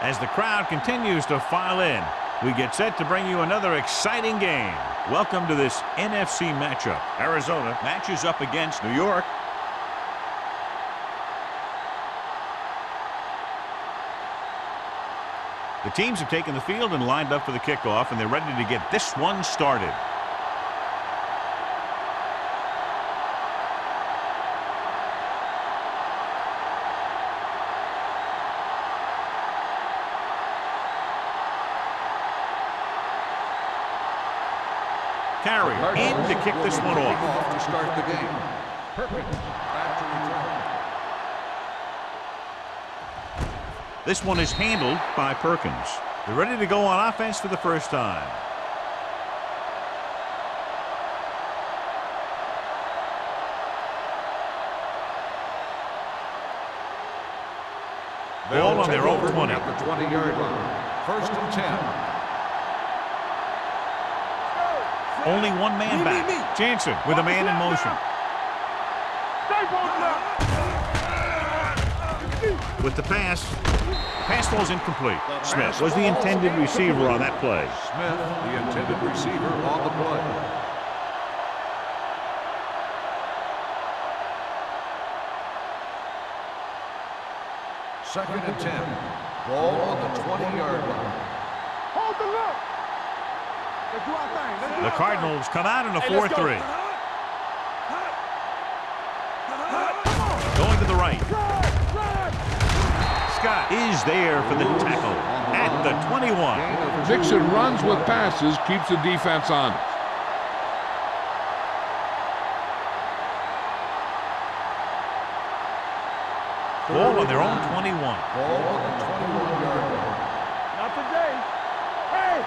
As the crowd continues to file in, we get set to bring you another exciting game. Welcome to this NFC matchup. Arizona matches up against New York. The teams have taken the field and lined up for the kickoff, and they're ready to get this one started. Carry in to kick this one off. To start the game. Perkins back to return. This one is handled by Perkins. They're ready to go on offense for the first time. Ball on their own 20. At the 20-yard line. 1st and 10. Only one man back. Jansen with a man in motion. With the pass. Pass falls incomplete. Smith was the intended receiver on that play. Smith, the intended receiver on the play. Second and 10. Ball on the 20-yard line. Hold the look. The Cardinals come out in a 4-3. Going to the right. Scott is there for the tackle at the 21. Dixon runs with passes, keeps the defense honest. Ball on their own 21. Ball on the 21-yard line. Not today. Hey,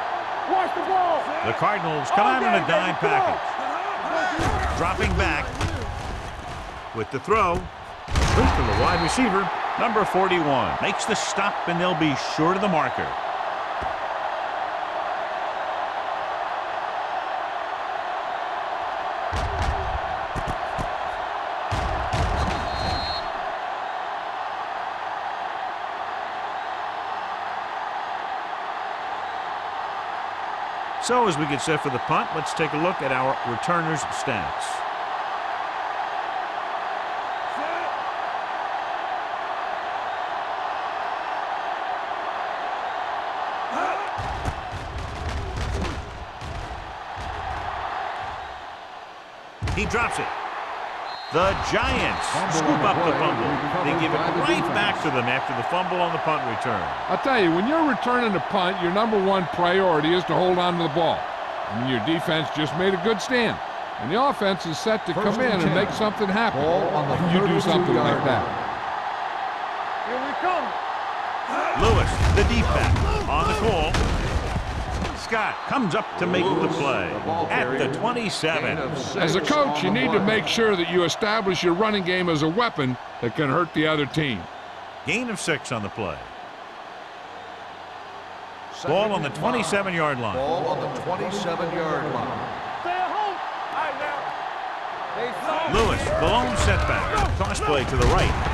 watch the ball. The Cardinals come out in a dime package. Dropping back with the throw. To the wide receiver, number 41. Makes the stop, and they'll be short of the marker. So as we get set for the punt, let's take a look at our returners' stats. He drops it. The Giants scoop up the fumble. They give it right back to them after the fumble on the punt return. I'll tell you, when you're returning a punt, your #1 priority is to hold on to the ball. And your defense just made a good stand. And the offense is set to come in and make something happen. If you do something like that. Here we come. Lewis, the deep back, on the call. Scott comes up to make the play at the 27. As a coach, you need to make sure that you establish your running game as a weapon that can hurt the other team. Gain of 6 on the play. Ball on the 27-yard line. Ball on the 27-yard line. Stay at home. All right, now. Lewis, the lone setback. Toss play to the right.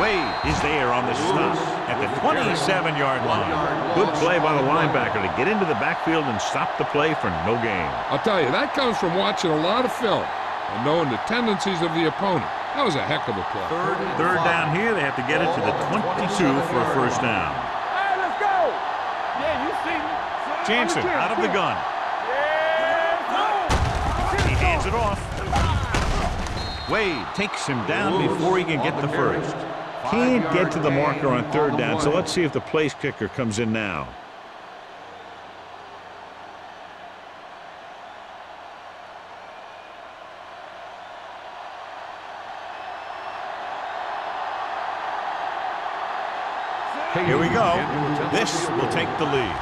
Wade is there on the stop at the 27-yard line. Good play by the linebacker to get into the backfield and stop the play for no gain. I'll tell you, that comes from watching a lot of film and knowing the tendencies of the opponent. That was a heck of a play. Third down here. They have to get it to the 22 for a first down. Hey, let's go. Yeah, you see me. Jansen out of the gun. He hands it off. Wade takes him down before he can get the first. Can't get to the marker on third down, so let's see if the place kicker comes in now. Here we go. This will take the lead.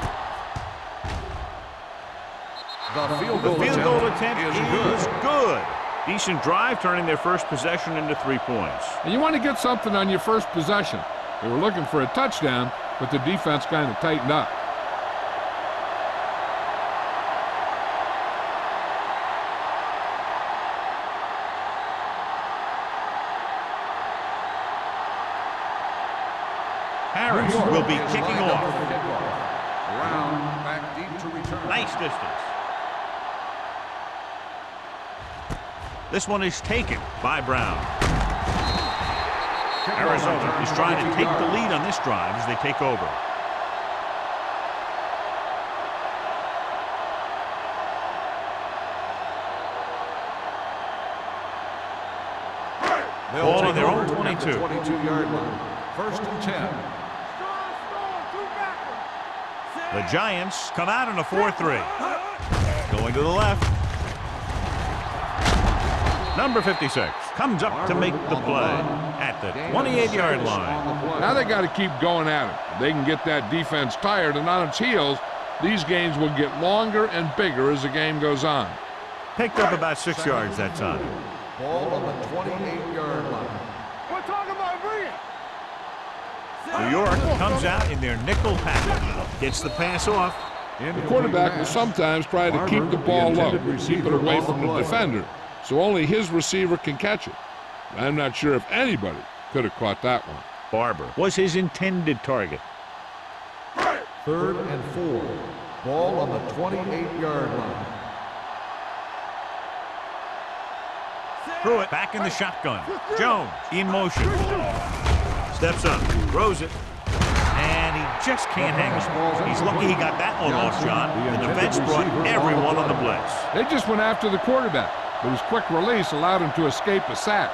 The field goal attempt is good. Decent drive, turning their first possession into 3 points. And you want to get something on your first possession. They were looking for a touchdown, but the defense kind of tightened up. Harris will be kicking off. Brown back deep to return. Nice distance. This one is taken by Brown. Arizona is trying to take the lead on this drive as they take over. Ball on their own 22. 22-yard line. First and 10. The Giants come out in a 4-3. Going to the left. Number 56 comes up to make the play at the 28-yard line. Now they got to keep going at it. If they can get that defense tired and on its heels, these games will get longer and bigger as the game goes on. Picked up about 6 yards that time. Ball on the 28-yard line. We're talking about brilliant. New York comes out in their nickel package. Gets the pass off. The quarterback will sometimes try to keep the ball low, keep it away from the defender, so only his receiver can catch it. I'm not sure if anybody could have caught that one. Barber was his intended target. 3rd and 4. Ball on the 28-yard line. Pruitt back in the shotgun. Jones in motion. Steps up, throws it, and he just can't hang it. He's lucky he got that one off, John. The defense brought everyone on the blitz. They just went after the quarterback, but his quick release allowed him to escape a sack.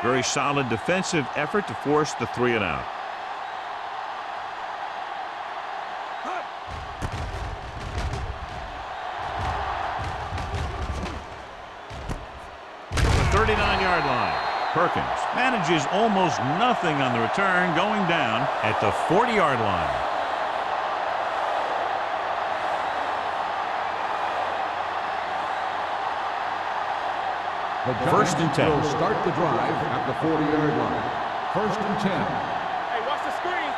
Very solid defensive effort to force the 3-and-out. The 39-yard line. Perkins manages almost nothing on the return, going down at the 40-yard line. First and 10. Will start the drive at the 40-yard line. First and 10. Hey, watch the screen.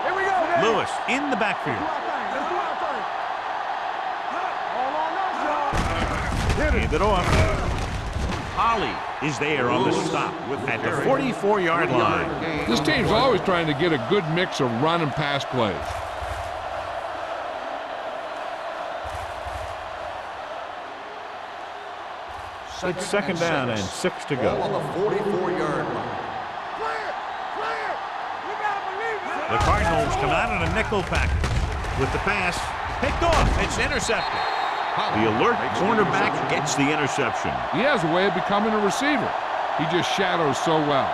Here we go, man. Lewis in the backfield. Let's do our thing. All on us, y'all. Hand it off. Holly is there on the stop at the 44-yard line. This team's always trying to get a good mix of run and pass plays. It's second down and 6 to Ball go. on the 44-yard line. Clear. You gotta believe it. The Cardinals come out in a nickel package with the pass picked off. It's intercepted. The alert cornerback gets the interception. He has a way of becoming a receiver. He just shadows so well.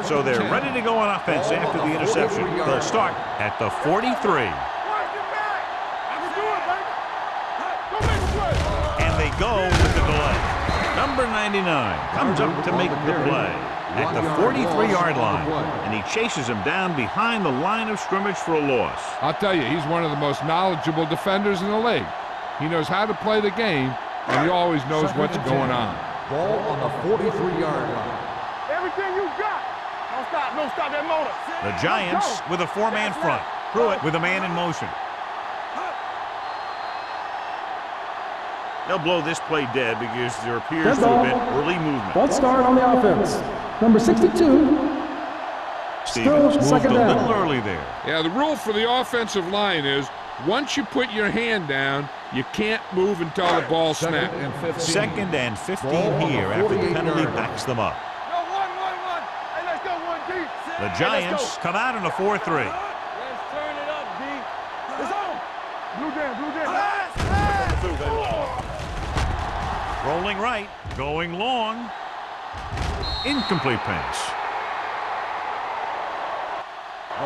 So they're ready to go on offense after the interception. They'll start at the 43. Watch it back. I can do it, baby. Go make the play. And they go with the delay. Number 99 comes up to make the play at the 43-yard line. And he chases him down behind the line of scrimmage for a loss. I'll tell you, he's one of the most knowledgeable defenders in the league. He knows how to play the game, and he always knows what's going on. Ball on the 43-yard line. Everything you got. Don't stop that motor. The Giants with a 4-man front. Pruitt with a man in motion. They'll blow this play dead because there appears to have been early movement. False start on the offense. Number 62. Stevens moved a second down. little early there. Yeah, the rule for the offensive line is once you put your hand down, you can't move until the ball snaps. Second and 15 here after the penalty backs them up. Go 1-1-1. Hey, let's go 1 deep. The Giants come out in a 4-3. Let's turn it up, D. It's on. Blue jam. Rolling right, going long. Incomplete pass.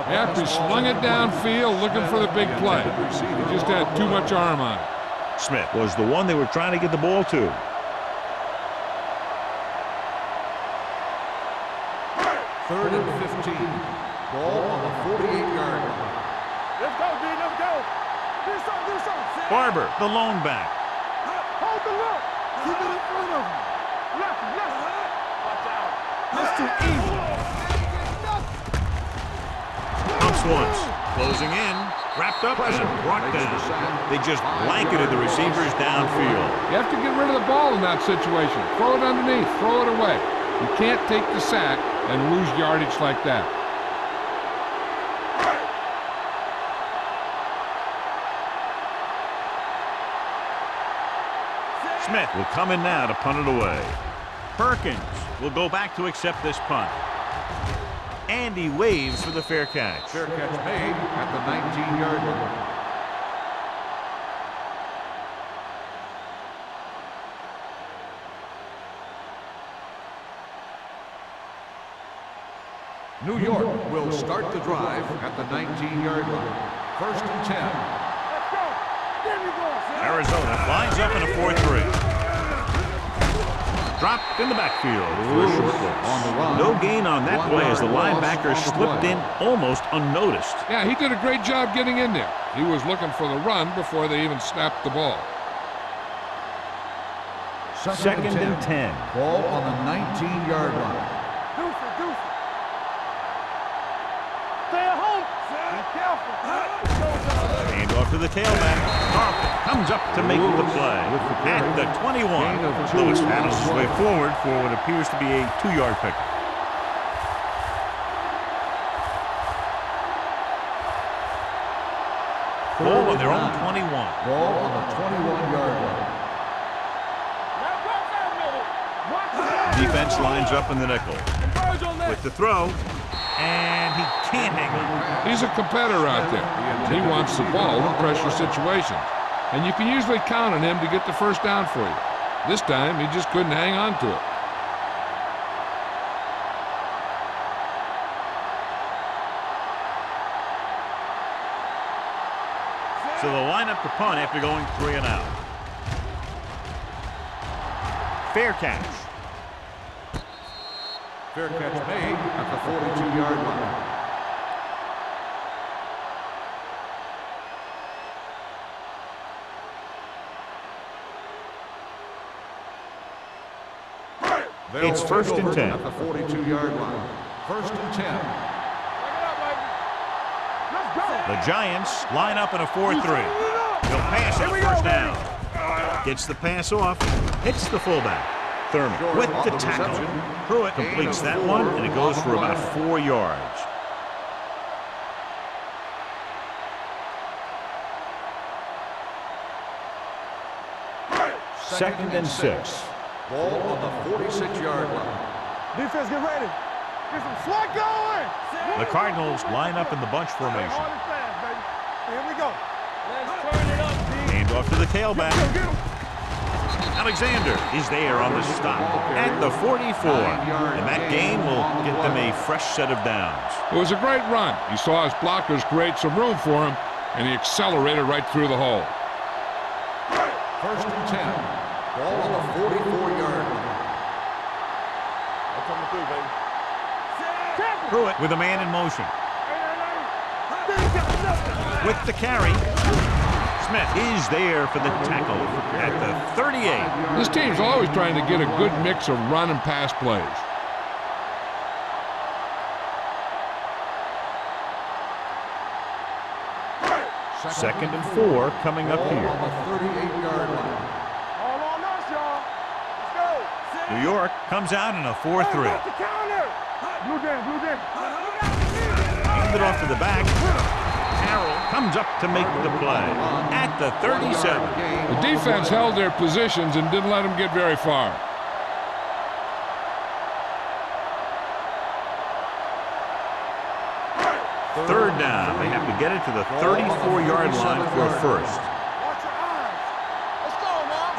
After he slung it downfield looking for the big play. He just had too much arm on it. Smith was the one they were trying to get the ball to. Third and 15. Ball on the 48-yard line. Let's go, D. Let's go. Do something. Barber, the lone back. Take a look. Keep it in front of him. Left. Watch out. That's too easy. Pumps once. Closing in. Wrapped up and brought down. They just blanketed the receivers downfield. You have to get rid of the ball in that situation. Throw it underneath. Throw it away. You can't take the sack and lose yardage like that. Smith will come in now to punt it away. Perkins will go back to accept this punt. And he waves for the fair catch. Fair catch made at the 19-yard line. New York will start the drive at the 19-yard line. 1st and 10. Let's go. There we go. Arizona lines up in a 4-3. Dropped in the backfield for a short loss. On the run. No gain on that play as the linebacker slipped in almost unnoticed. Yeah, he did a great job getting in there. He was looking for the run before they even snapped the ball. Second and 10. Ball on the 19-yard line. Deuce. Stay at home. Be careful. Hand off to the tailback. Carlton comes up to make the play. At the 21, Lewis paddles his way forward for what appears to be a 2-yard pickup. Ball on their own 21. Ball on the 21-yard line. Defense lines up in the nickel. With the throw, and he can't hang on. He's a competitor out there. He wants the ball in pressure situations. And you can usually count on him to get the first down for you. This time, he just couldn't hang on to it. So they'll line up the punt after going 3 and out. Fair catch. Fair catch made at the 42-yard line. It's 1st and 10. At the 42-yard line. 1st and 10. Let's go. The Giants line up in a 4-3. He'll pass on first down. Gets the pass off. Hits the fullback. Thurman with the tackle. Pruitt completes that one, and it goes for about 4 yards. Second and 6. Ball on the 46-yard line. Defense, get ready. Get some sweat going. The Cardinals line up in the bunch formation. Hard and fast, baby. Here we go. Let's turn it up, D. Hand off to the tailback. Get him. Alexander is there on the stop at the 44. And that gain will get them a fresh set of downs. It was a great run. He saw his blockers create some room for him, and he accelerated right through the hole. 1st and 10. Ball on the 44-yard line. I'm coming through, baby. Pruitt with a man in motion. With the carry, Smith is there for the tackle at the 38. This team's always trying to get a good mix of run and pass plays. Second and 4 coming up Ball here. on the 38-yard line. All on us, y'all. Let's go. New York comes out in a 4-3. Got the counter. Blue jam. Hand it off to the back. Carroll comes up to make the play at the 37. The defense held their positions and didn't let them get very far. Third down. They have to get it to the 34-yard line for a first. Watch your eyes. Let's go now.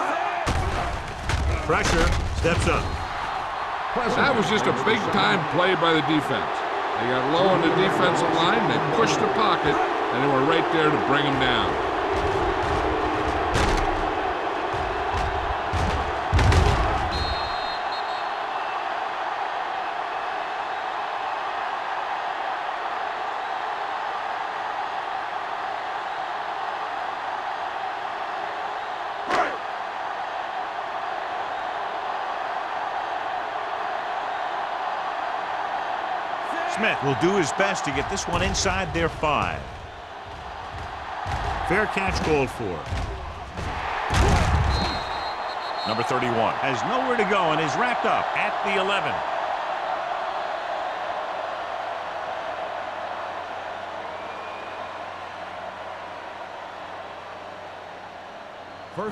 Pressure steps up. That was just a big-time play by the defense. They got low on the defensive line, they pushed the pocket, and they were right there to bring him down. Smith will do his best to get this one inside their 5. Fair catch called for. Number 31 has nowhere to go and is wrapped up at the 11.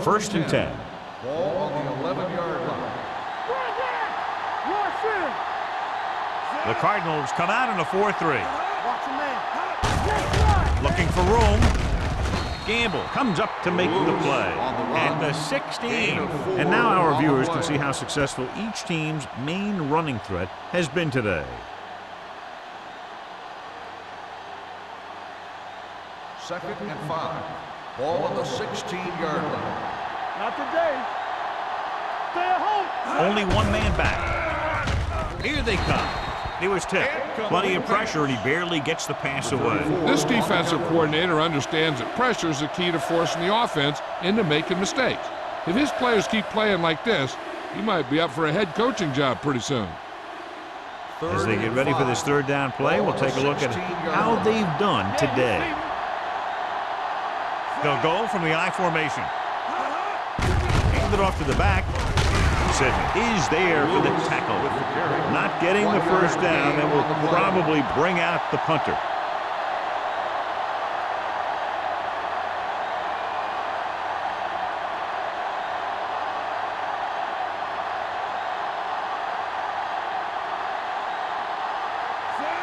First and 10. Ball on the 11-yard line. The Cardinals come out in a 4-3. Watch your man. Looking for room. Gamble comes up to make the play at the 16. And now our viewers can see how successful each team's main running threat has been today. Second and 5. Ball on the 16-yard line. Not today. Stay at home. Only one man back. Here they come. He was tipped. Plenty of pressure, and he barely gets the pass away. This defensive coordinator understands that pressure is the key to forcing the offense into making mistakes. If his players keep playing like this, he might be up for a head coaching job pretty soon. As they get ready for this third down play, we'll take a look at how they've done today. They'll go from the I formation. Hand it off to the back. Sidney is there for the tackle. Not getting the first down, that will probably bring out the punter.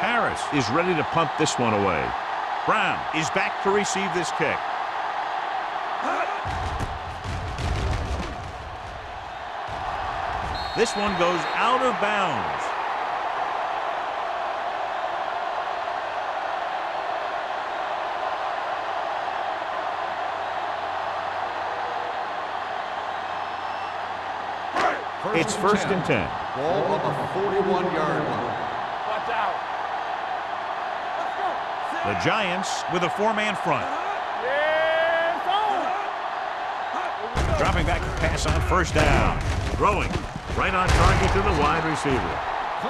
Harris is ready to punt this one away. Brown is back to receive this kick. This one goes out of bounds. It's first and 10. Ball on the 41-yard line. Watch out. The Giants with a 4-man front. Yeah, it's on. Dropping back to pass on first down. Throwing right on target to the wide receiver.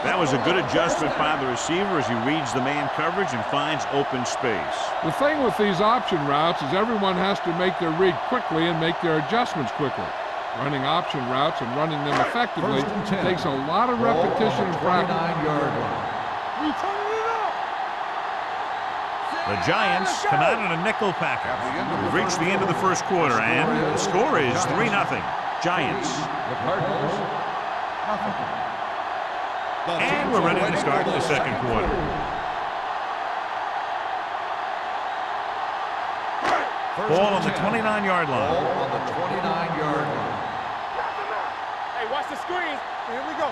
That was a good adjustment by the receiver as he reads the man coverage and finds open space. The thing with these option routes is everyone has to make their read quickly and make their adjustments quickly. Running option routes and running them effectively takes a lot of repetition and practice. 29-yard line. We turning it up. The Giants come out in a nickel package. We've reached the end of the first quarter, and the score is 3-0. Giants. The Cardinals, nothing. And we're ready to start the second quarter. Ball on the 29-yard line. Ball on the 29-yard line. Hey, watch the screen. Here we go.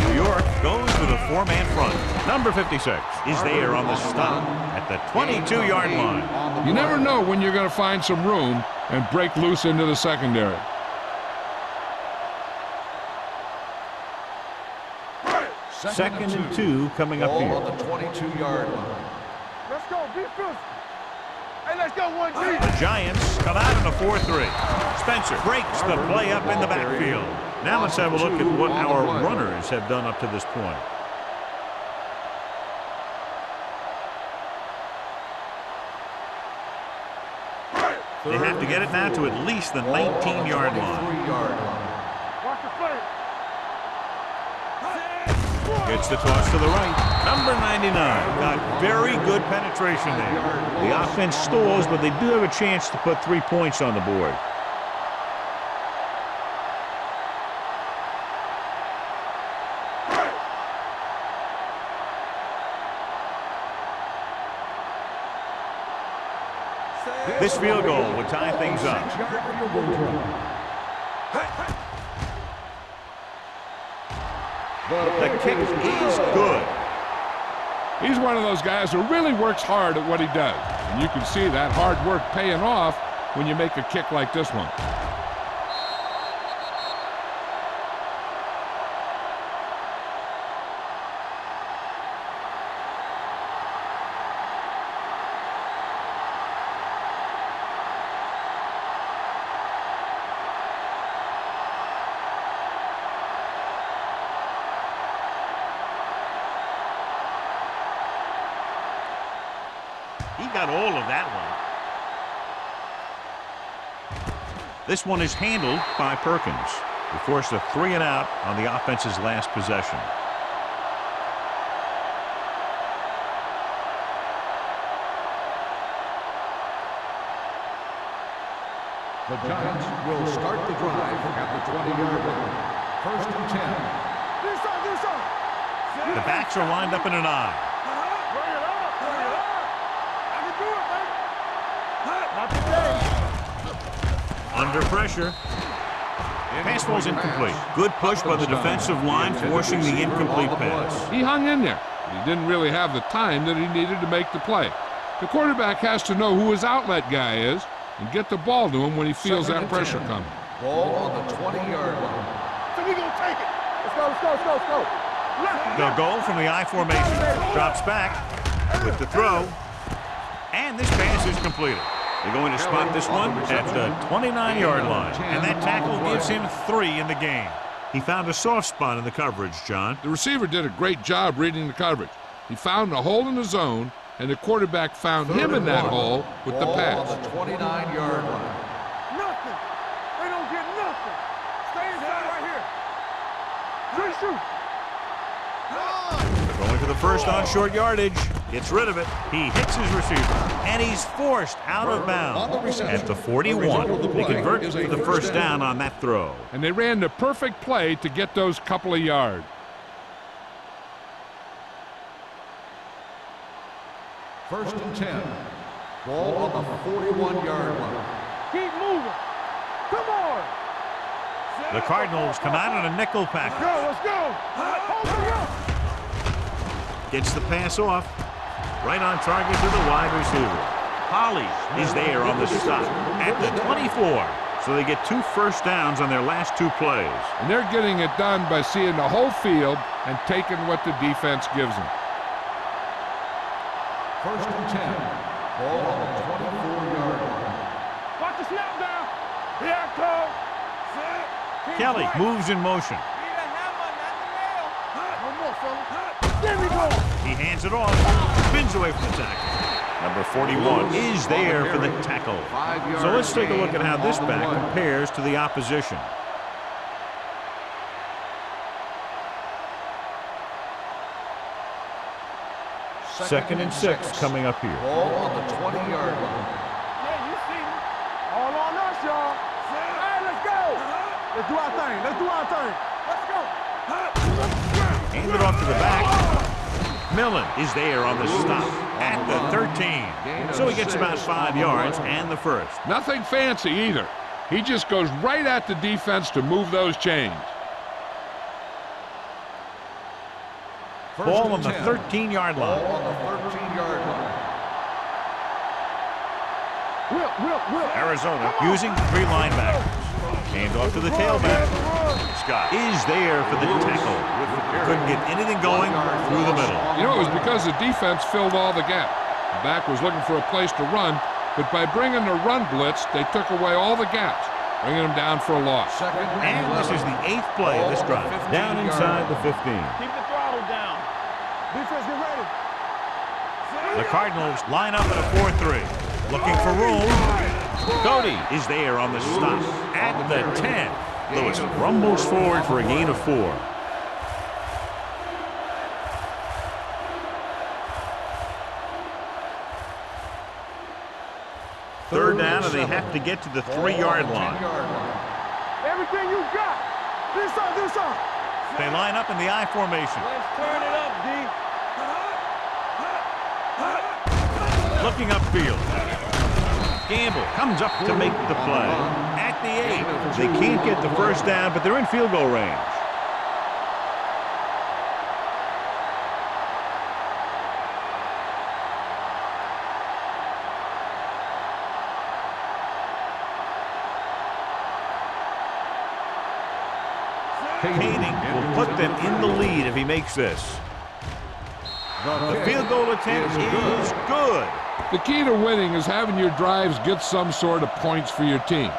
New York goes with a 4-man front. Number 56 is there on the stop at the 22-yard line. You never know when you're going to find some room and break loose into the secondary. Second and 2 coming up Ball here. on the 22-yard line. Let's go. Be physical. Hey, let's go. 1G. The Giants come out in a 4-3. Spencer breaks the play up in the backfield. Now let's have a look at what our runners have done up to this point. They have to get it now to at least the 19-yard line. 23-yard line. Watch the play. Gets the toss to the right. Number 99 got very good penetration there. The offense stalls, but they do have a chance to put 3 points on the board. This field goal would tie things up. The kick is good. He's one of those guys who really works hard at what he does. And you can see that hard work paying off when you make a kick like this one. He got all of that one. This one is handled by Perkins. He forced a 3 and out on the offense's last possession. The Giants will start the drive at the 20-yard line. First and 10. The backs are lined up in an I. Bring it up. Bring it up. I can do it, baby. Not today. Under pressure. Pass ball's incomplete. Good push by the defensive line, forcing the incomplete pass. He hung in there. He didn't really have the time that he needed to make the play. The quarterback has to know who his outlet guy is and get the ball to him when he feels that pressure coming. Ball on the 20-yard line. So we gonna take it. Let's go. They'll go from the I formation. Drops back with the throw. And this pass is completed. They're going to spot this one at the 29-yard line. And that tackle gives him 3 in the game. He found a soft spot in the coverage, John. The receiver did a great job reading the coverage. He found a hole in the zone, and the quarterback found him in that hole with the pass. Ball on the 29-yard line. Nothing. They don't get nothing. Stay inside right here. Good shoot. Going for the first on short yardage. Gets rid of it. He hits his receiver. And he's forced out of bounds at the 41. They convert for the first down on that throw. And they ran the perfect play to get those couple of yards. First and 10. Ball on the 41-yard line. Keep moving. Come on. The Cardinals come out in a nickel package. Let's go. Hold it up. Gets the pass off. Right on target to the wide receiver. Holly is there on the stop at the 24. So they get 2 first downs on their last 2 plays. And they're getting it done by seeing the whole field and taking what the defense gives them. First and 10. Ball on the 24-yard line. Watch the snap down. Here I come. Kelly moves in motion. Need a hammer, not the nail. No more, fella. There we go. He hands it off. Spins away from the tackle. Number 41 is there for the tackle. So let's take a look at how this back compares to the opposition. Second and 6 coming up here. Ball on the 20-yard line. Yeah, you see me. All on us, y'all. Hey, let's go. Let's do our thing. Let's go. Hand it off to the back. Millen is there on the stop at the 13. So he gets about 5 yards and the first. Nothing fancy either. He just goes right at the defense to move those chains. Ball on the 13-yard line. Ball on the 13-yard line. Whip. Arizona using 3 linebackers. Hand off to the tailback. Scott is there for the tackle. Couldn't get anything going through the middle. You know, it was because the defense filled all the gap. The back was looking for a place to run, but by bringing the run blitz, they took away all the gaps, bringing them down for a loss. And this is the 8th play of this drive. Down inside the 15. Keep the throttle down. Defense, get ready. The Cardinals line up at a 4-3. Looking for room. Cody is there on the stop at the 10. Lewis rumbles forward for a gain of 4. Third down, and they have to get to the 3-yard line. Everything you got. Do something. They line up in the I formation. Let's turn it up, D. Looking upfield. Gamble comes up to make the play. At the 8. They can't get the first down, but they're in field goal range. Koenig will put them in the lead if he makes this. The field goal attempt is good. The key to winning is having your drives get some sort of points for your team.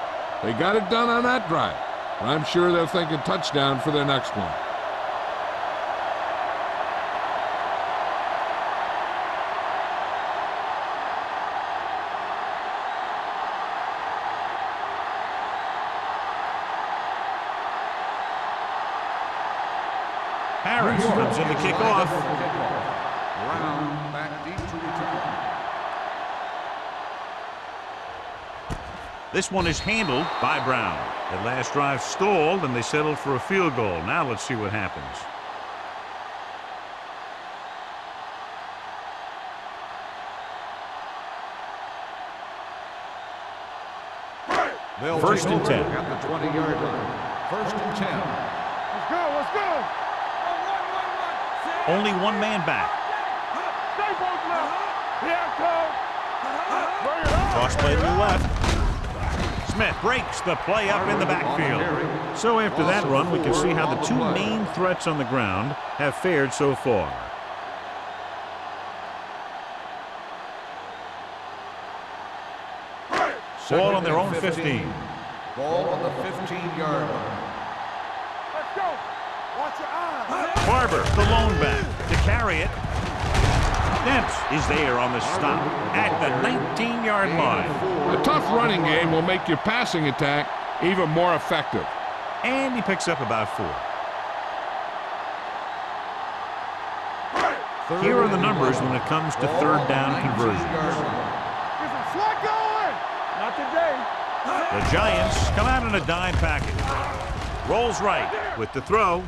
They got it done on that drive, and I'm sure they're thinking touchdown for their next one. Harris comes in to kick off. Brown back deep to return. This one is handled by Brown. That last drive stalled, and they settled for a field goal. Now let's see what happens. They'll First take and over 10. at the 20-yard line. First and 10. Let's go, let's go. Only one man back. Stay both left. Here, come. Bring it up. Cross play to the left. Smith breaks the play up in the backfield. So after that run, we can see how the two main threats on the ground have fared so far. Ball on their own 15. Ball on the 15-yard line. Let's go. Watch your eyes. Barber, the lone back, to carry it. Dents is there on the stop at the 19-yard line. A tough running game will make your passing attack even more effective. And he picks up about 4. Here are the numbers when it comes to third down conversions. Get some slack going. Not today. The Giants come out in a dime package. Rolls right with the throw.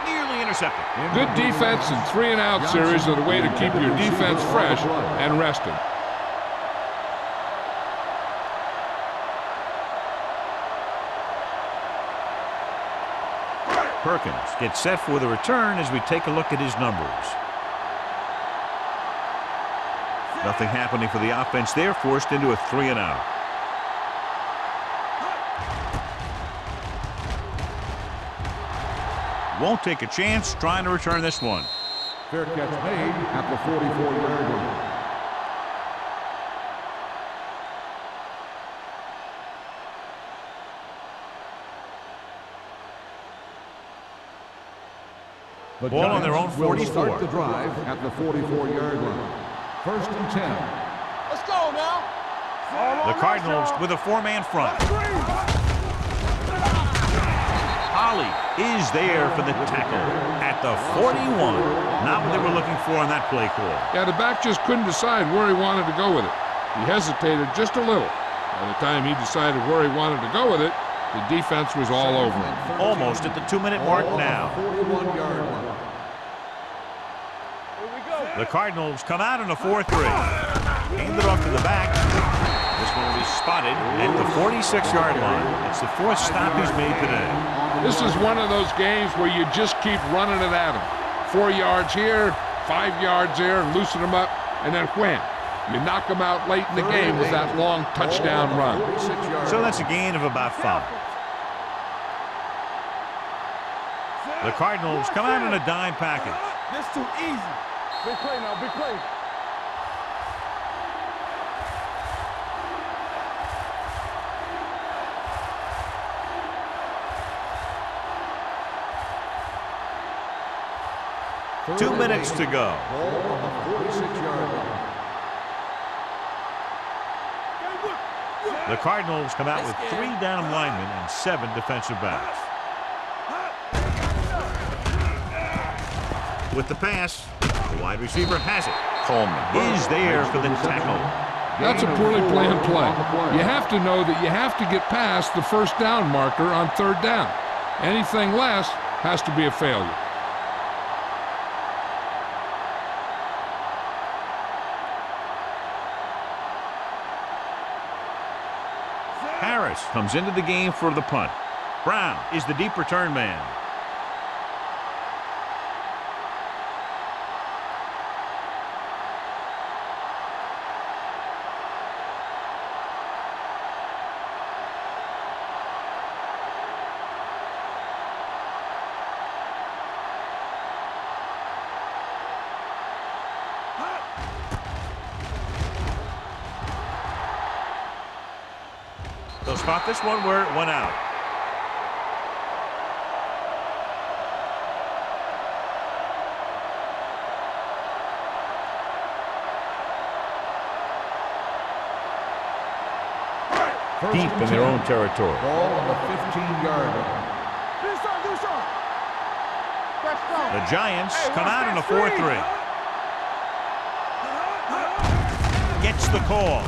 Nearly intercepted. Good defense and 3-and-out series are the way to keep your defense fresh and rested. Perkins gets set for the return as we take a look at his numbers. Nothing happening for the offense there, forced into a 3-and-out. Won't take a chance trying to return this one. Fair catch made at the 44-yard line. The Ball on their own Giants will 44. start the drive at the 44-yard line. First and 10. Let's go now. The Cardinals with a 4-man front. Holly is there for the tackle at the 41. Not what they were looking for on that play call. Yeah, the back just couldn't decide where he wanted to go with it. He hesitated just a little. By the time he decided where he wanted to go with it, the defense was all over him. Almost at the 2-minute mark now. 41-yard line. Here we go. The Cardinals come out in a 4-3. Hand it off to the back. This one will be spotted at the 46-yard line. It's the 4th stop he's made today. This is one of those games where you just keep running it at him. 4 yards here, 5 yards there, and loosen him up, and then wham. You knock him out late in the game with that long touchdown run. So that's a gain of about 5. The Cardinals come out in a dime package. This too easy. Big play now, big play. Third 2 and minutes 8. to go. Ball on the 46-yard line. The Cardinals come out with 3 down linemen and 7 defensive backs. With the pass, the wide receiver has it. Coleman is there for the tackle. That's a poorly planned play. You have to know that you have to get past the first down marker on third down. Anything less has to be a failure. Harris comes into the game for the punt. Brown is the deep return man. They'll spot this one where it went out. Deep in their own territory. Ball on the 15-yard line. Do something, do something. Fresh, The Giants come out in a 4-3. Gets the call.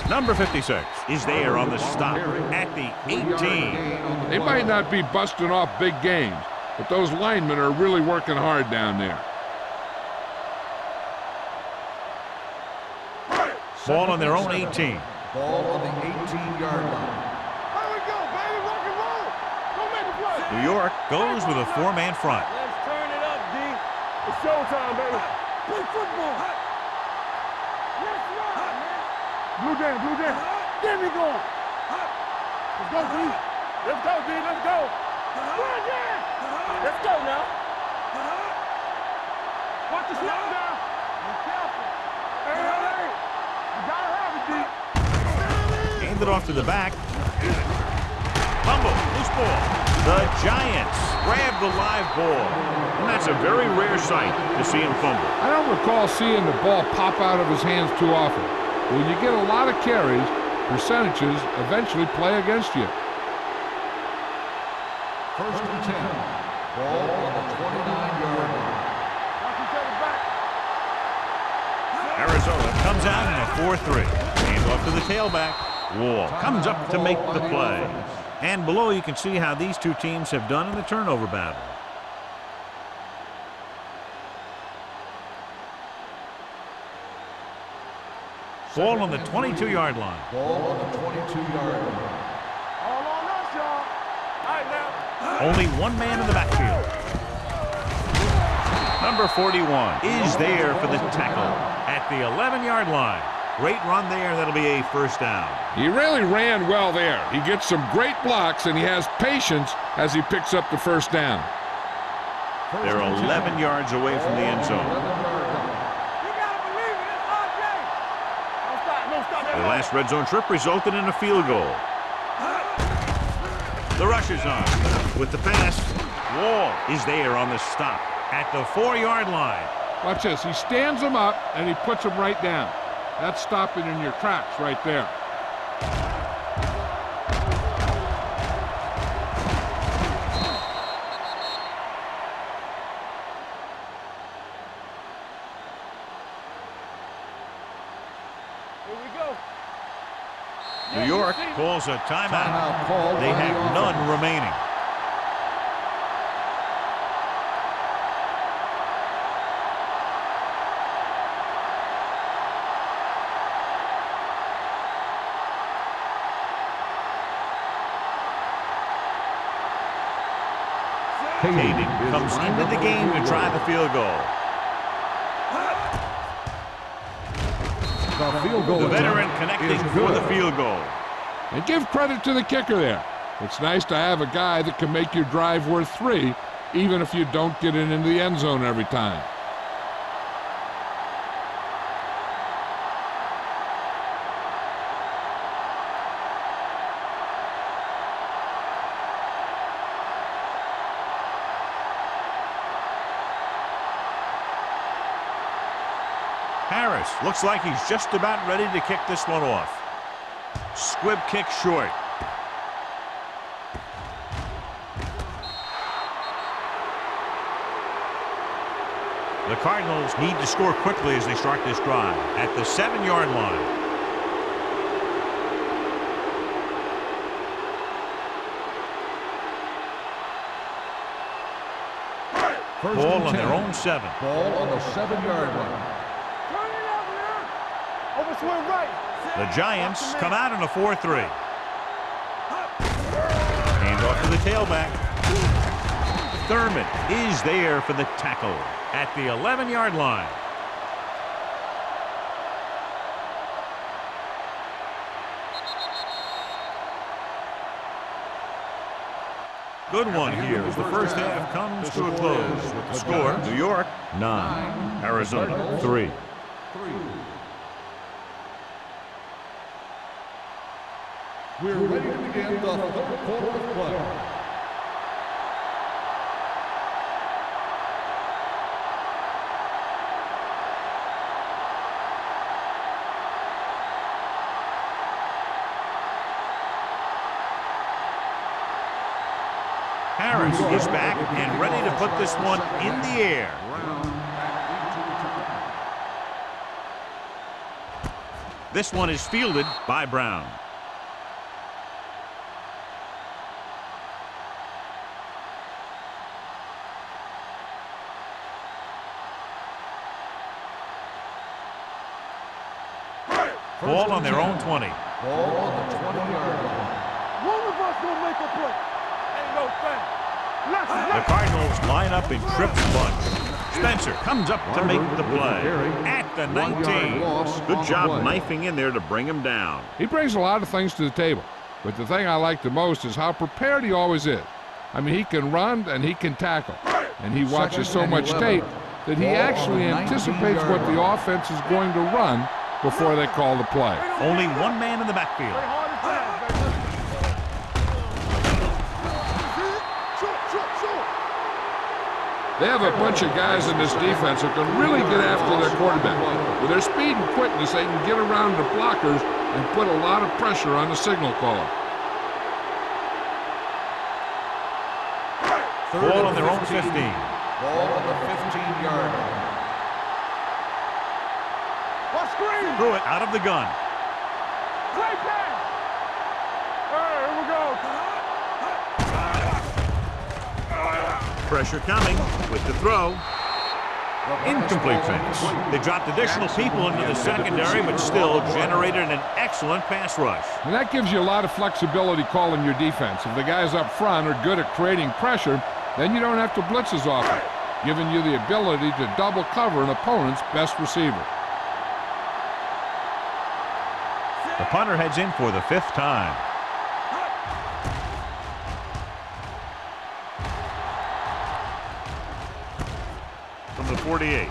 Number 56 is there on the stop at the 18. They might not be busting off big games, but those linemen are really working hard down there. Ball on their own 18. Ball on the 18-yard line. Here we go, baby. Rock and roll. Go make a play. New York goes with a 4-man front. Let's turn it up, D. It's showtime, baby. Play football. Let's run, man. Blue Jam, Blue Jam. Get me going. Let's go, D. Let's go, D. Let's go. Blue Jam. Let's go now. Watch the snap down. Be careful. Hey. You gotta have it, D. Hand it off to the back. Fumble, loose ball. The Giants grab the live ball. And that's a very rare sight to see him fumble. I don't recall seeing the ball pop out of his hands too often. When you get a lot of carries, percentages eventually play against you. First and 10. Ball on the 29-yard line. Watch each other back. Arizona comes out in a 4-3. Hand off to the tailback. Wall comes up to make the play. And below you can see how these two teams have done in the turnover battle. Ball on the 22-yard line. Ball on the 22-yard line. All on us, y'all. All right, now. Only one man in the backfield. Number 41 is there for the tackle at the 11-yard line. Great run there. That'll be a first down. He really ran well there. He gets some great blocks, and he has patience as he picks up the first down. They're 11 yards away from the end zone. You gotta believe it. It's RJ. Don't stop. Don't stop that. The last red zone trip resulted in a field goal. The rush is on with the pass. Wall is there on the stop at the 4-yard line. Watch this. He stands him up, and he puts him right down. That's stopping in your tracks right there. Here we go. New York calls a timeout. Timeout called They on the have none remaining. Hayden comes into the game to try the field goal. The field goal The attempt veteran connecting is for the good. field goal. And give credit to the kicker there. It's nice to have a guy that can make your drive worth 3, even if you don't get it into the end zone every time. Harris looks like he's just about ready to kick this one off. Squib kick short. The Cardinals need to score quickly as they start this drive at the 7-yard line. First Ball and on their 10. own 7. Ball on the 7-yard line. Turn it up now. Over swing right. The Giants come out in a 4-3. Hand off to the tailback. Thurman is there for the tackle at the 11-yard line. Good one here as the first half comes to a close with the score. New York 9, Arizona 3. We're ready to begin the third quarter of play. Harris is back and ready to put this one in the air. This one is fielded by Brown. Ball on their own 20. Ball on the 20-yard line. One of us will make a play. Ain't no thing. The Cardinals line up in trips bunch. Spencer comes up to make the play at the 19. Good job knifing in there to bring him down. He brings a lot of things to the table, but the thing I like the most is how prepared he always is. I mean, he can run and he can tackle, and he watches so much tape that he actually anticipates what the offense is going to run before they call the play. Only one man in the backfield. They have a bunch of guys in this defense who can really get after their quarterback. With their speed and quickness, they can get around the blockers and put a lot of pressure on the signal caller. Ball on their own 15. Ball on the 15-yard line. Threw it out of the gun. Play pass. All right, here we go. Pressure coming with the throw. Incomplete pass. They dropped additional people into the secondary, but still generated an excellent pass rush. And that gives you a lot of flexibility calling your defense. If the guys up front are good at creating pressure, then you don't have to blitz as often, giving you the ability to double cover an opponent's best receiver. The punter heads in for the 5th time. From the 48.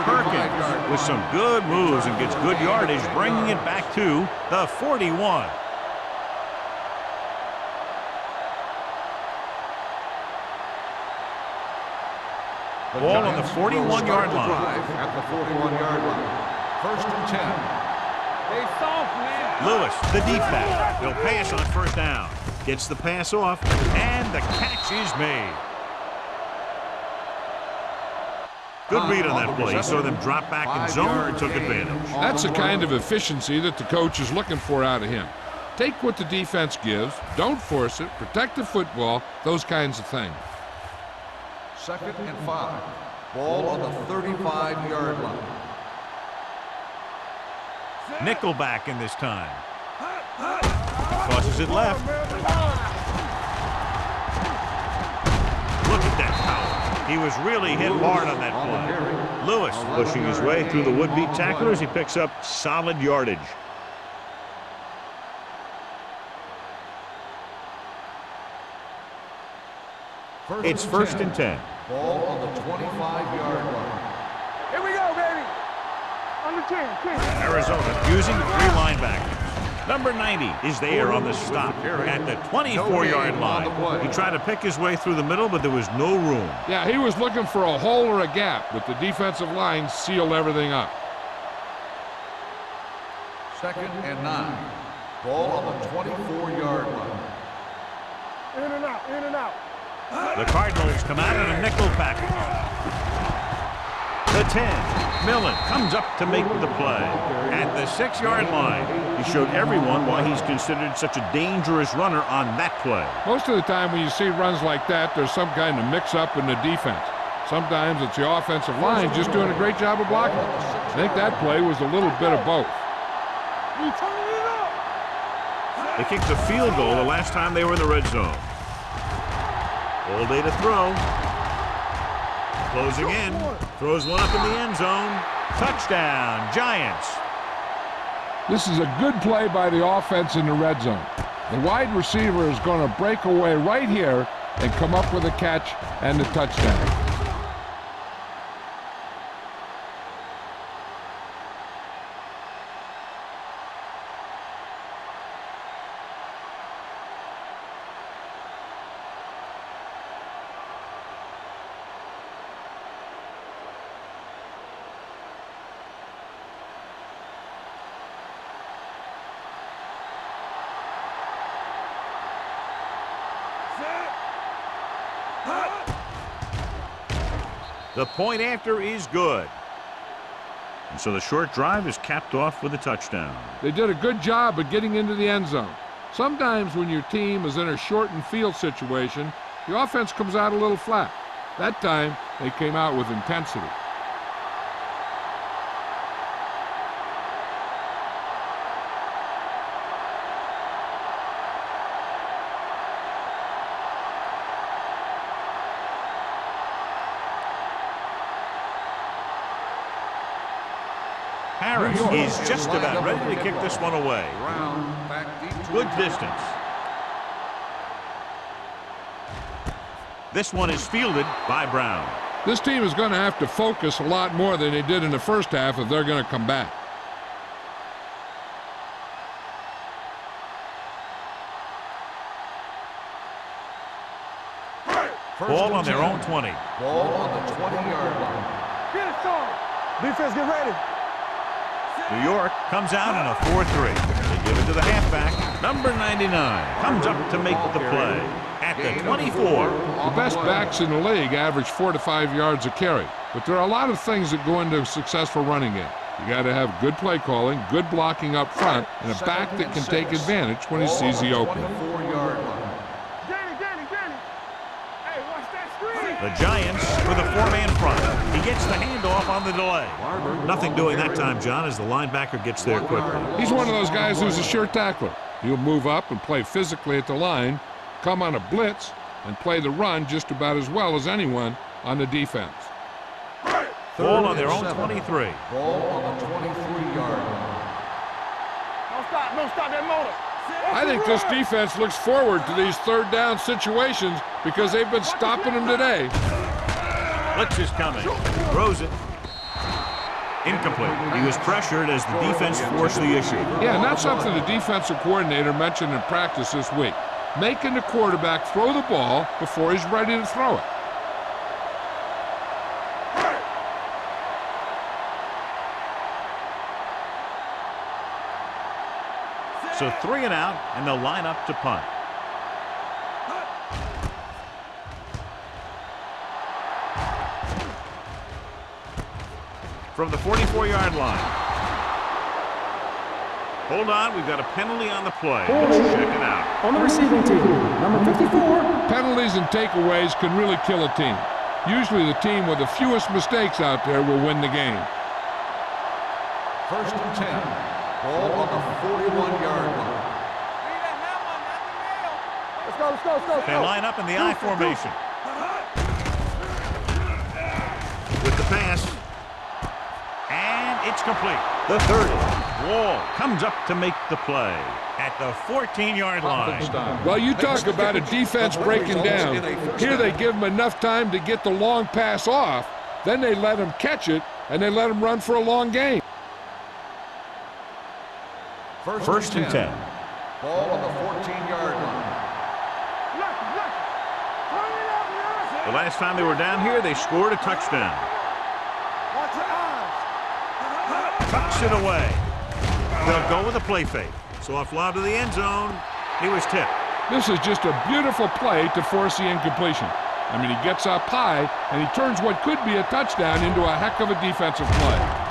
Perkins with some good moves and gets good yardage, bringing it back to the 41. Ball on the 41-yard line. At the 41-yard line. 1st and 10. They soft, man. Lewis, the deep back. They'll pass on 1st down. Gets the pass off, and the catch is made. Good read on that play. He saw them drop back in zone and took advantage. That's the kind of efficiency that the coach is looking for out of him. Take what the defense gives, don't force it, protect the football, those kinds of things. 2nd and 5. Ball on the 35-yard line. Nickelback in this time. Crosses it left. Look at that power. He was really hit hard on that play. Lewis pushing his way through the would-be tacklers. He picks up solid yardage. It's 1st and 10. Ball on the 25-yard line. Here we go, baby. Under 10. Arizona using 3 linebackers. Number 90 is there on the stop at the 24-yard line. He tried to pick his way through the middle, but there was no room. Yeah, he was looking for a hole or a gap, but the defensive line sealed everything up. 2nd and 9. Ball on the 24-yard line. In and out, in and out. The Cardinals come out in a nickel package. The 10. Millen comes up to make the play. At the 6-yard line, he showed everyone why he's considered such a dangerous runner on that play. Most of the time when you see runs like that, there's some kind of mix-up in the defense. Sometimes it's the offensive line just doing a great job of blocking. I think that play was a little bit of both. We turning it up. They kicked a field goal the last time they were in the red zone. All day to throw. Closing in. Throws one up in the end zone. Touchdown, Giants. This is a good play by the offense in the red zone. The wide receiver is going to break away right here and come up with a catch and the touchdown. The point after is good. And so the short drive is capped off with a touchdown. They did a good job of getting into the end zone. Sometimes when your team is in a shortened field situation, the offense comes out a little flat. That time, they came out with intensity. Harris is just about ready to kick this one away. Good distance. This one is fielded by Brown. This team is going to have to focus a lot more than they did in the first half if they're going to come back. Ball on their own 20. Ball on the 20-yard line. Get it started. Defense, get ready. New York comes out in a 4-3. They give it to the halfback. Number 99 comes up to make the play at the 24. The best backs in the league average 4 to 5 yards a carry. But there are a lot of things that go into a successful running game. You got to have good play calling, good blocking up front, and a back that can take advantage when he sees the opening. 24-yard line. The Giants with a four-man front. He gets the handoff on the delay. Nothing doing that time, John, as the linebacker gets there quickly. He's one of those guys who's a sure tackler. He'll move up and play physically at the line, come on a blitz, and play the run just about as well as anyone on the defense. Ball on their own 23. Ball on the 23-yard line. Don't stop that motor. I think this defense looks forward to these third down situations because they've been stopping them today. Blitz is coming. Throws it. Incomplete. He was pressured as the defense forced the issue. Yeah, and that's something the defensive coordinator mentioned in practice this week. Making the quarterback throw the ball before he's ready to throw it. So 3 and out, and they'll line up to punt. From the 44-yard line. Hold on, we've got a penalty on the play. Let's check it out. On the receiving team, number 54. Penalties and takeaways can really kill a team. Usually the team with the fewest mistakes out there will win the game. 1st and 10. Ball on the 41-yard line. Let's go. They line up in the I formation. With the pass. And it's complete. The 30. Wall comes up to make the play at the 14-yard line. Well, you talk about a defense breaking down. Here they give them enough time to get the long pass off. Then they let him catch it, and they let him run for a long game. 1st and 10. Ball on the 14-yard line. The last time they were down here, they scored a touchdown. Watch your eyes. Tucks it away. They'll go with a play fake. So off lob to the end zone. He was tipped. This is just a beautiful play to force the incompletion. I mean, he gets up high, and he turns what could be a touchdown into a heck of a defensive play.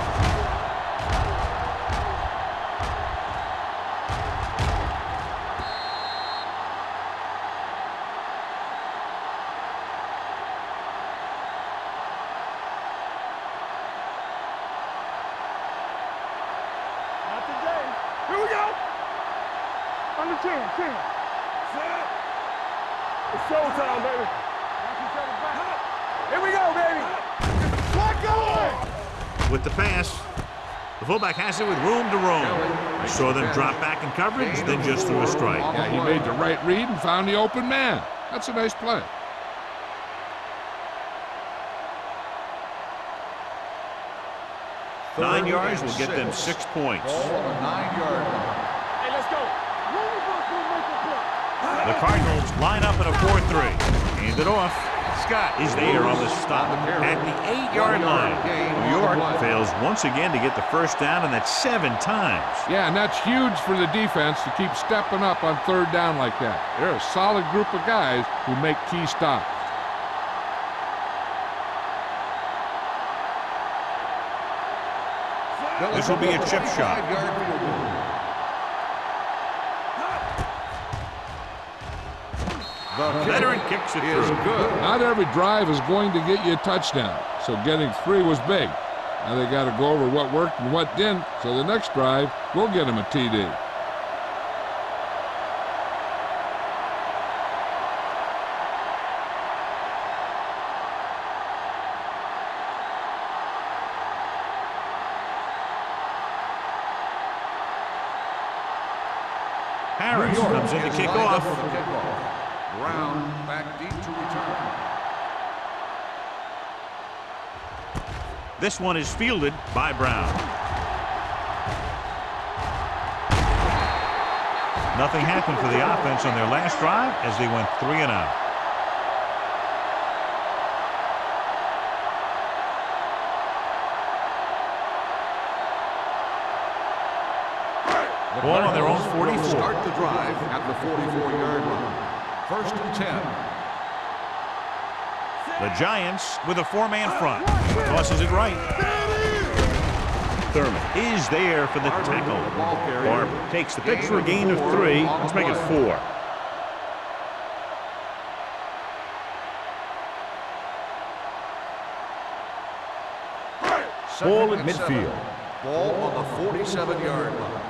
Here we go. Under 10. It's showtime, baby. Here we go, baby. What going? With the pass, the fullback has it with room to roam. I saw them drop back in coverage, then just threw a strike. Yeah, he made the right read and found the open man. That's a nice play. Nine yards will get them 6 points. Ball on the 9-yard line. Hey, let's go. The Cardinals line up in a 4-3. Hand it off. Scott is there on the stop at the 8-yard line. New York fails once again to get the first down, and that's 7 times. Yeah, and that's huge for the defense to keep stepping up on third down like that. They're a solid group of guys who make key stops. This will be a chip shot. The veteran kicks it through. Good. Not every drive is going to get you a touchdown, so getting 3 was big. Now they got to go over what worked and what didn't, so the next drive will get them a TD. Harris comes in to kick off. Brown back deep to return. This one is fielded by Brown. Nothing happened for the offense on their last drive as they went 3 and out. Ball on their own 44. Start the drive at the 44-yard line. 1st and 10. The Giants with a 4-man front. Tosses it right. Thurman is there for the tackle. Barber takes the pitch for a gain of 3. Let's make it 4. Ball at midfield. Ball on the 47-yard line.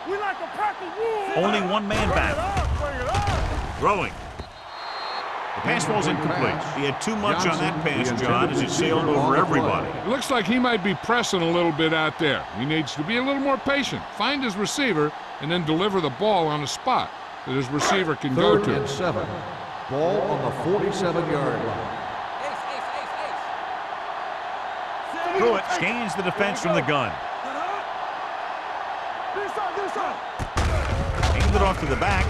We like a pack of wolves. Only 1 man back. Bring it up. Throwing. The pass ball's incomplete. He had too much on that pass, John, as it sailed over everybody. It looks like he might be pressing a little bit out there. He needs to be a little more patient, find his receiver, and then deliver the ball on a spot that his receiver can go to. 3rd and 7. Ball on the 47-yard line. Through it, scans the defense from the gun. Hands it off to the back.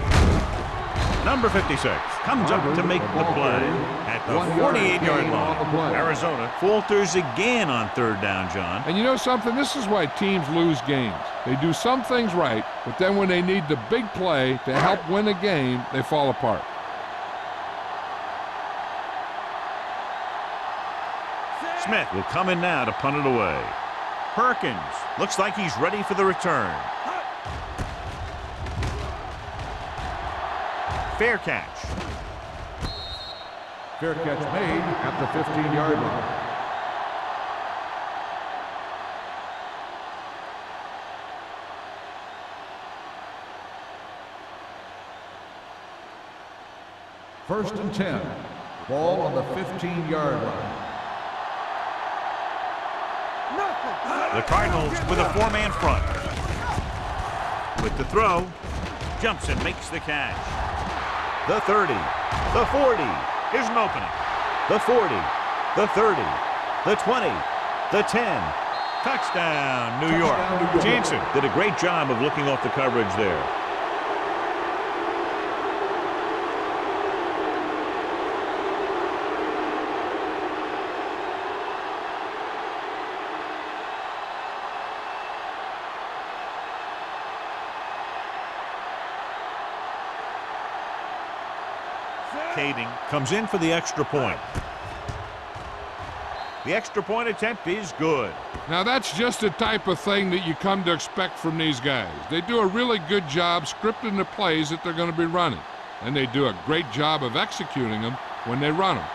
Number 56 comes up to make the play at the 48-yard line. Arizona falters again on 3rd down, John. And you know something? This is why teams lose games. They do some things right, but then when they need the big play to help win a game, they fall apart. Smith will come in now to punt it away. Perkins looks like he's ready for the return. Fair catch. Fair catch made at the 15-yard line. First and 10. Ball on the 15-yard line. The Cardinals with a 4-man front. With the throw, jumps and makes the catch. The 30, the 40, here's an opening. The 40, the 30, the 20, the 10. Touchdown, New York. Jansen did a great job of looking off the coverage there. Kading comes in for the extra point. The extra point attempt is good. Now that's just the type of thing that you come to expect from these guys. They do a really good job scripting the plays that they're going to be running, and they do a great job of executing them when they run them.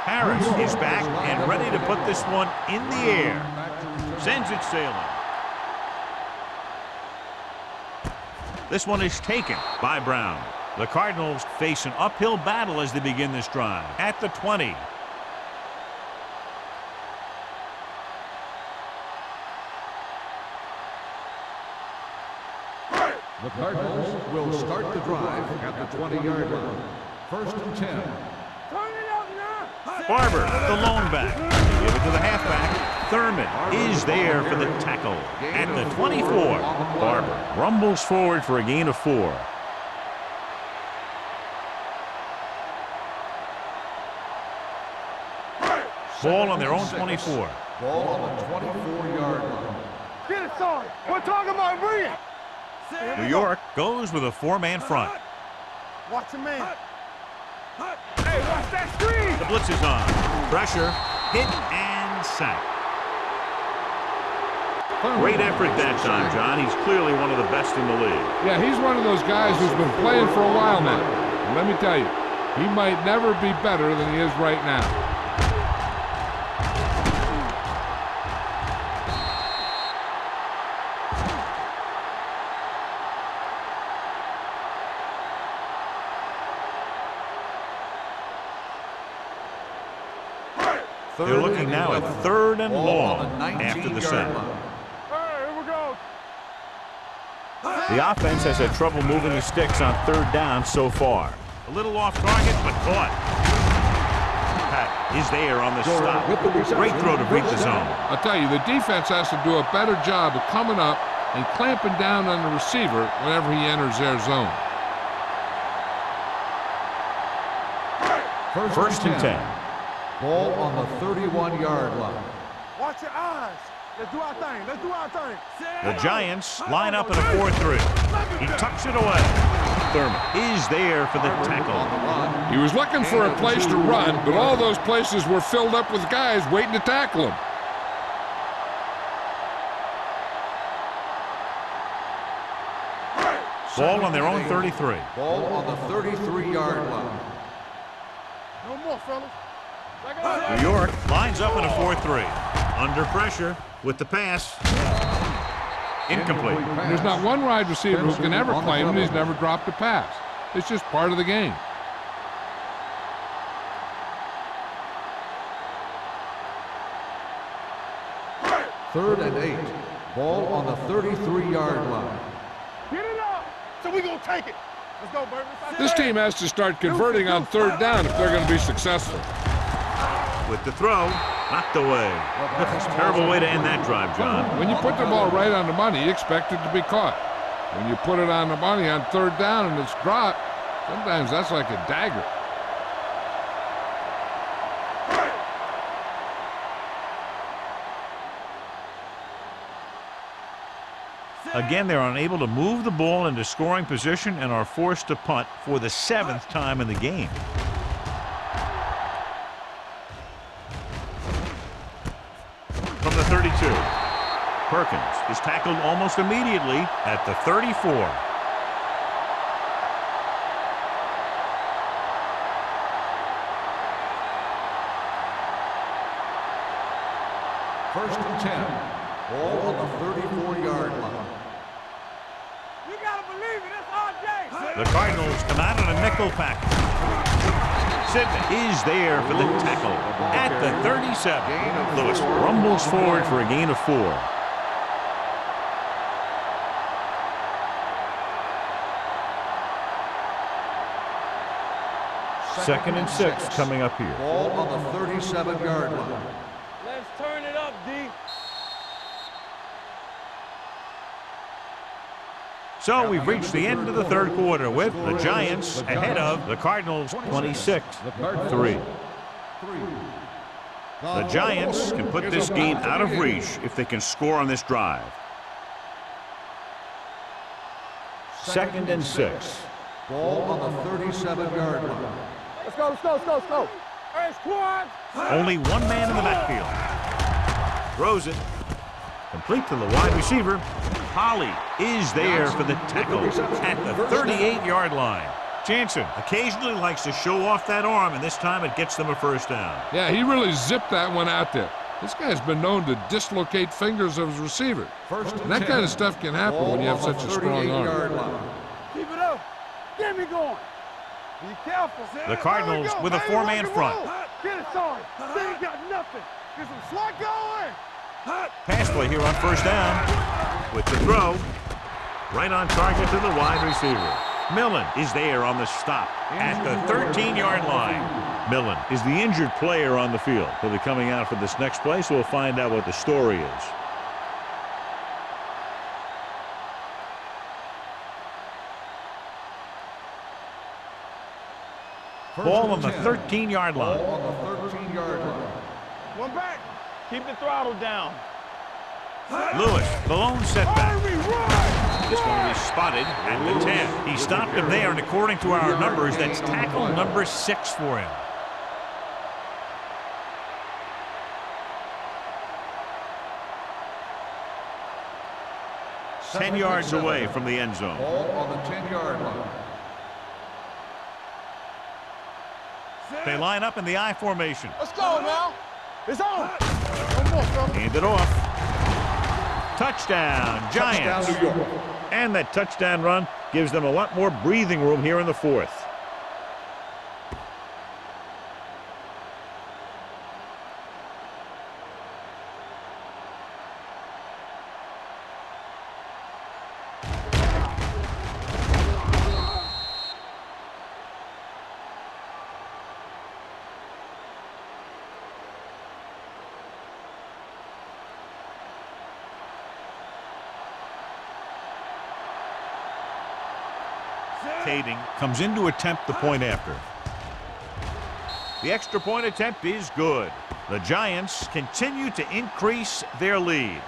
Harris is back and ready to put this one in the air. Sends it sailing. This one is taken by Brown. The Cardinals face an uphill battle as they begin this drive at the 20. The Cardinals will start the drive at the 20-yard line. 1st and 10. Barber, the lone back. Give it to the halfback. Thurman is there for the tackle at the 24. Barber rumbles forward for a gain of 4. Ball on their own 24. Ball on the 24-yard line. Get it, son. We're talking about bringing. New York goes with a four-man front. Watch your man. Hey, watch that screen. The blitz is on. Pressure, hit, and sack. Great effort that time, John. He's clearly one of the best in the league. Yeah, he's one of those guys who's been playing for a while now. And let me tell you, he might never be better than he is right now. They're looking now at 3rd and long after the sack. Hey, here we go. The offense has had trouble moving the sticks on 3rd down so far. A little off target, but caught. Pat is there on the stop. Great throw to beat the zone. I'll tell you, the defense has to do a better job of coming up and clamping down on the receiver whenever he enters their zone. 1st and 10. Ball on the 31-yard line. Watch your eyes. Let's do our thing. Let's do our thing. The Giants line up in a 4-3. He tucks it away. Thurman is there for the tackle. He was looking for a place to run, but all those places were filled up with guys waiting to tackle him. Ball on their own 33. Ball on the 33-yard line. No more, fellas. New York lines up in a 4-3. Under pressure with the pass. Incomplete. There's not one wide receiver who can ever claim that he's never dropped a pass. It's just part of the game. Third and 8. Ball on the 33-yard line. Get it up. So we gonna take it. Let's go, baby. This team has to start converting on 3rd down if they're going to be successful. With the throw, knocked away. Terrible way to end that drive, John. When you put the ball right on the money, you expect it to be caught. When you put it on the money on 3rd down and it's dropped, sometimes that's like a dagger. Again, they're unable to move the ball into scoring position and are forced to punt for the 7th time in the game. From the 32, Perkins is tackled almost immediately at the 34. First and 10. Ball on the 34-yard line. You gotta believe it, it's RJ. The Cardinals come out in a nickel package. Sidney is there for the tackle at the 37. Lewis rumbles forward for a gain of 4. Second and 6 coming up here. Ball on the 37-yard line. Let's turn it up, D. So we've reached the end of the 3rd quarter with the Giants ahead of the Cardinals 26-3. The Giants can put this game out of reach if they can score on this drive. 2nd and 6. Ball on the 37-yard line. Let's go, let's go, let's go, let's go. Hey, squad. Only one man in the backfield. Throws it. Complete to the wide receiver. Holly is there for the tackle at the 38-yard line. Jansen occasionally likes to show off that arm, and this time it gets them a 1st down. Yeah, he really zipped that one out there. This guy's been known to dislocate fingers of his receiver. And that kind of stuff can happen when you have such a strong arm. Keep it up. Get me going. Be careful. The Cardinals with a 4-man front. Get it, sorry. They ain't got nothing. Get some slot going. Pass play here on 1st down. With the throw, right on target to the wide receiver. Millen is there on the stop at the 13-yard line. Millen is the injured player on the field. He'll be coming out for this next play, so we'll find out what the story is. Ball on the 13-yard line. Ball on the 13-yard line. One back. Keep the throttle down. Lewis, the lone setback. This one will be spotted at the 10. He stopped him there, and according to our numbers, that's tackle number 6 for him. Ten yards away from the end zone. Ball on the 10-yard line. They line up in the I formation. Let's go now. It's on. One more, fella. Hand it off. Touchdown, Giants. Touchdown, New York. And that touchdown run gives them a lot more breathing room here in the fourth. Kading comes in to attempt the point after. The extra point attempt is good. The Giants continue to increase their lead.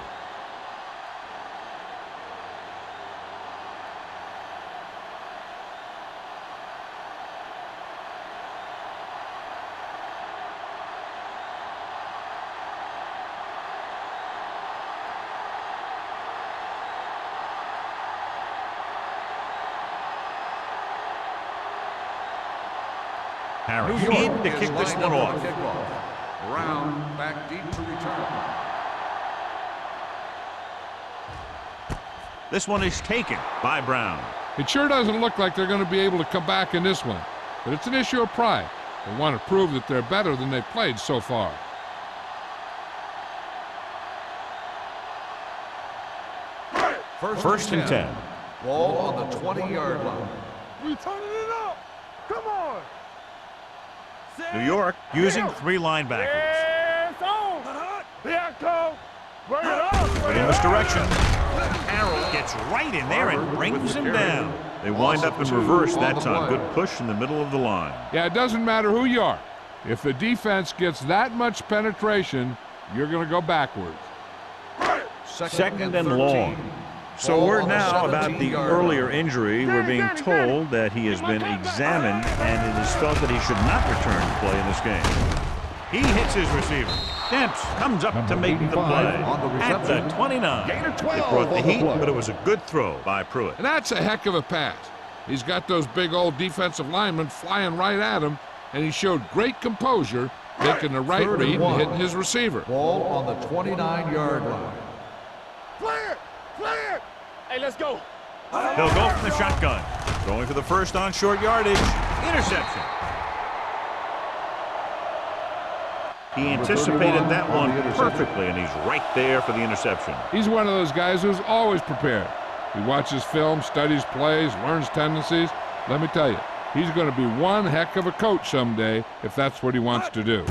Harris in to kick this one off. Brown back deep to return. This one is taken by Brown. It sure doesn't look like they're going to be able to come back in this one, but it's an issue of pride. They want to prove that they're better than they've played so far. First and 10. Ball on the 20-yard line. We turning it up. Come on. New York using 3 linebackers. It's on. Here I come. Bring it up. But in this direction, Carroll gets right in there and brings him down. They wind up in reverse that time. Good push in the middle of the line. Yeah, it doesn't matter who you are. If the defense gets that much penetration, you're going to go backwards. Second and long. So word now about the earlier injury. We're being told that he has been examined and it is felt that he should not return to play in this game. He hits his receiver. Demps comes up to make the play at the 29. It brought the heat, but it was a good throw by Pruitt. And that's a heck of a pass. He's got those big old defensive linemen flying right at him, and he showed great composure, making the right read and hitting his receiver. Ball on the 29-yard line. Clear. Clear. Hey, let's go. He'll go from the shotgun. Going for the first on short yardage. Interception. He anticipated that one perfectly, and he's right there for the interception. He's one of those guys who's always prepared. He watches film, studies plays, learns tendencies. Let me tell you, he's going to be one heck of a coach someday if that's what he wants to do.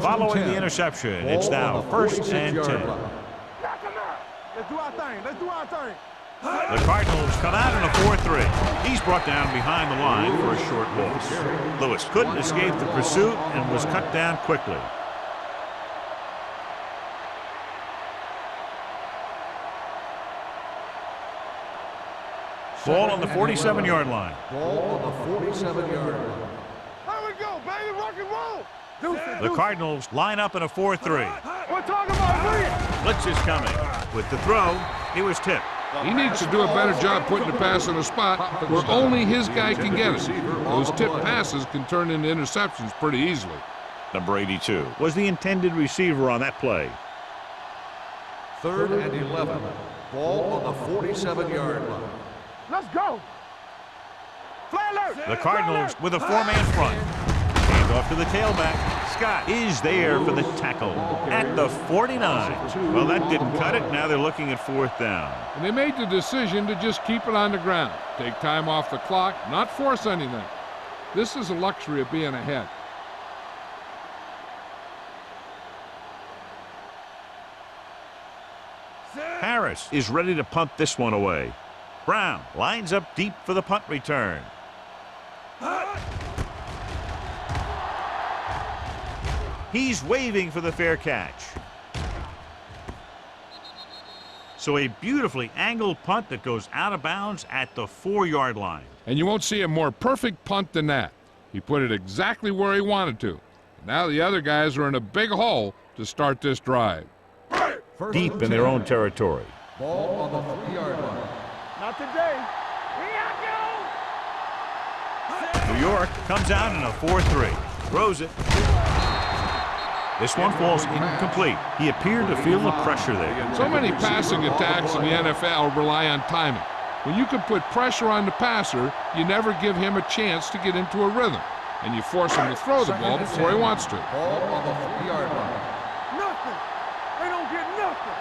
Following the interception, it's now first and 10. Let's do our thing. Let's do our thing. The Cardinals come out in a 4-3. He's brought down behind the line for a short loss. Lewis couldn't escape the pursuit and was cut down quickly. Ball on the 47-yard line. Ball on the 47-yard line. There we go, baby. Rock and roll. The Cardinals line up in a 4-3. We're talking about three. Blitz is coming. With the throw, he was tipped. He needs to do a better job putting the pass in a spot where only his guy can get it. Those tip passes can turn into interceptions pretty easily. Number 82 was the intended receiver on that play. 3rd and 11. Ball on the 47-yard line. Let's go. Fly alert. The Cardinals with a 4-man front. Hand off to the tailback. Scott is there for the tackle at the 49. Well, that didn't cut it. Now they're looking at 4th down. And they made the decision to just keep it on the ground. Take time off the clock, not force anything. This is a luxury of being ahead. Harris Harris is ready to punt this one away. Brown lines up deep for the punt return. He's waving for the fair catch. So a beautifully angled punt that goes out of bounds at the 4-yard line. And you won't see a more perfect punt than that. He put it exactly where he wanted to. Now the other guys are in a big hole to start this drive. Deep in their own territory. Ball on the 3-yard line. Not today. New York comes out in a 4-3. Throws it. This one falls incomplete. He appeared to feel the pressure there. So many passing attacks in the NFL rely on timing. When you can put pressure on the passer, you never give him a chance to get into a rhythm. And you force him to throw the ball before he wants to. Ball on the 3-yard line. Nothing. They don't get nothing.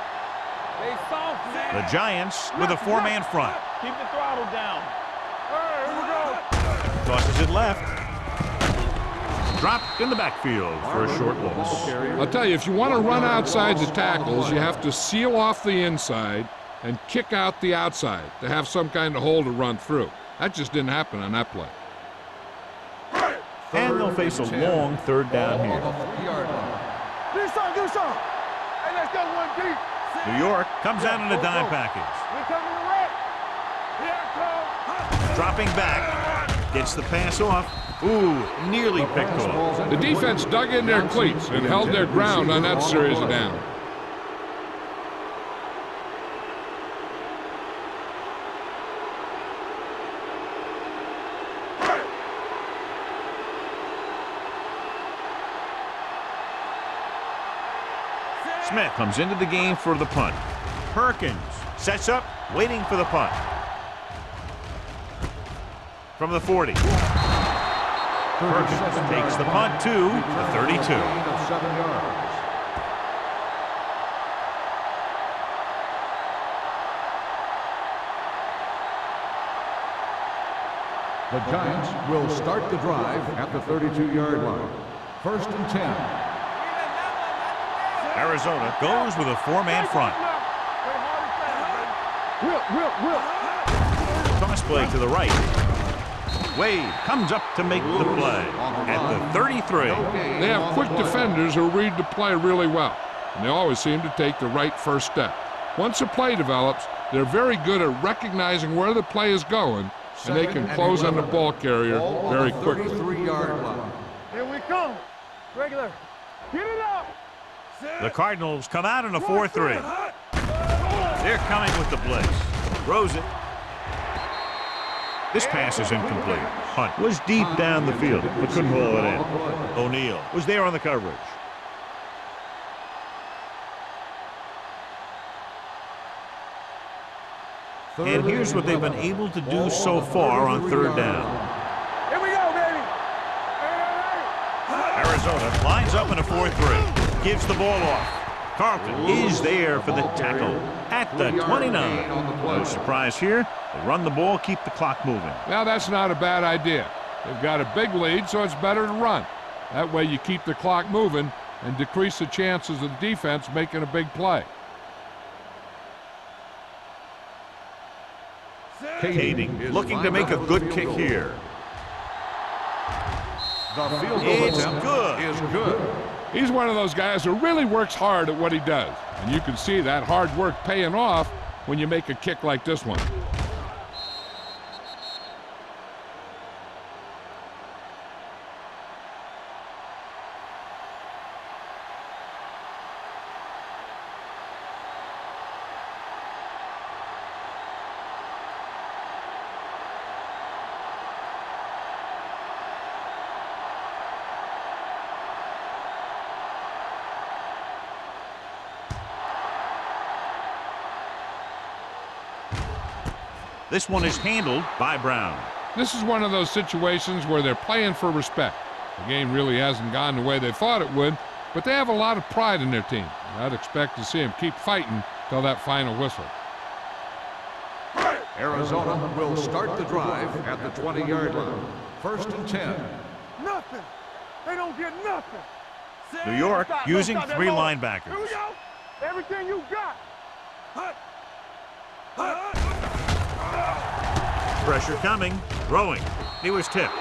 They soft, man. The Giants with a 4-man front. Keep the throttle down. All right, here we go. Tosses it left. Dropped in the backfield for a short loss. I'll tell you, if you want to run outside the tackles, you have to seal off the inside and kick out the outside to have some kind of hole to run through. That just didn't happen on that play. And they'll face a long 3rd down here. Do something. Hey, let's go one deep. New York comes out in a dime package. We coming to wreck. Here I come. Dropping back. Gets the pass off. Ooh, nearly picked off. The defense dug in their cleats and held their ground on that series of downs. Smith comes into the game for the punt. Perkins sets up, waiting for the punt. From the 40. Perkins takes the punt to the 32. 7 yards. The Giants will start the drive at the 32-yard line. 1st and 10. Arizona goes with a 4-man front. Toss play to the right. Wade comes up to make the play at the 33. They have quick defenders who read the play really well, and they always seem to take the right first step. Once a play develops, they're very good at recognizing where the play is going, and they can close on the ball carrier very quickly. 33-yard line. Here we come. Regular. Get it up. The Cardinals come out in a 4-3. They're coming with the blitz. Throws it. This pass is incomplete. Hunt was deep down the field, but couldn't haul it in. O'Neal was there on the coverage. And here's what they've been able to do so far on 3rd down. Here we go, baby. Arizona lines up in a 4-3. Gives the ball off. Carlton is there for the tackle at the 29. No surprise here. They run the ball, keep the clock moving. Now that's not a bad idea. They've got a big lead, so it's better to run. That way you keep the clock moving and decrease the chances of the defense making a big play. Kading looking to make a good kick here. The field goal It's attempt good. is good. He's one of those guys who really works hard at what he does. And you can see that hard work paying off when you make a kick like this one. This one is handled by Brown. This is one of those situations where they're playing for respect. The game really hasn't gone the way they thought it would, but they have a lot of pride in their team. I'd expect to see them keep fighting till that final whistle. Arizona will start the drive at the 20-yard line. 1st and 10. Nothing. They don't get nothing. New York Stop, using stop that 3 ball. linebackers. Here we go. Everything you got. Pressure coming. Throwing. He was tipped.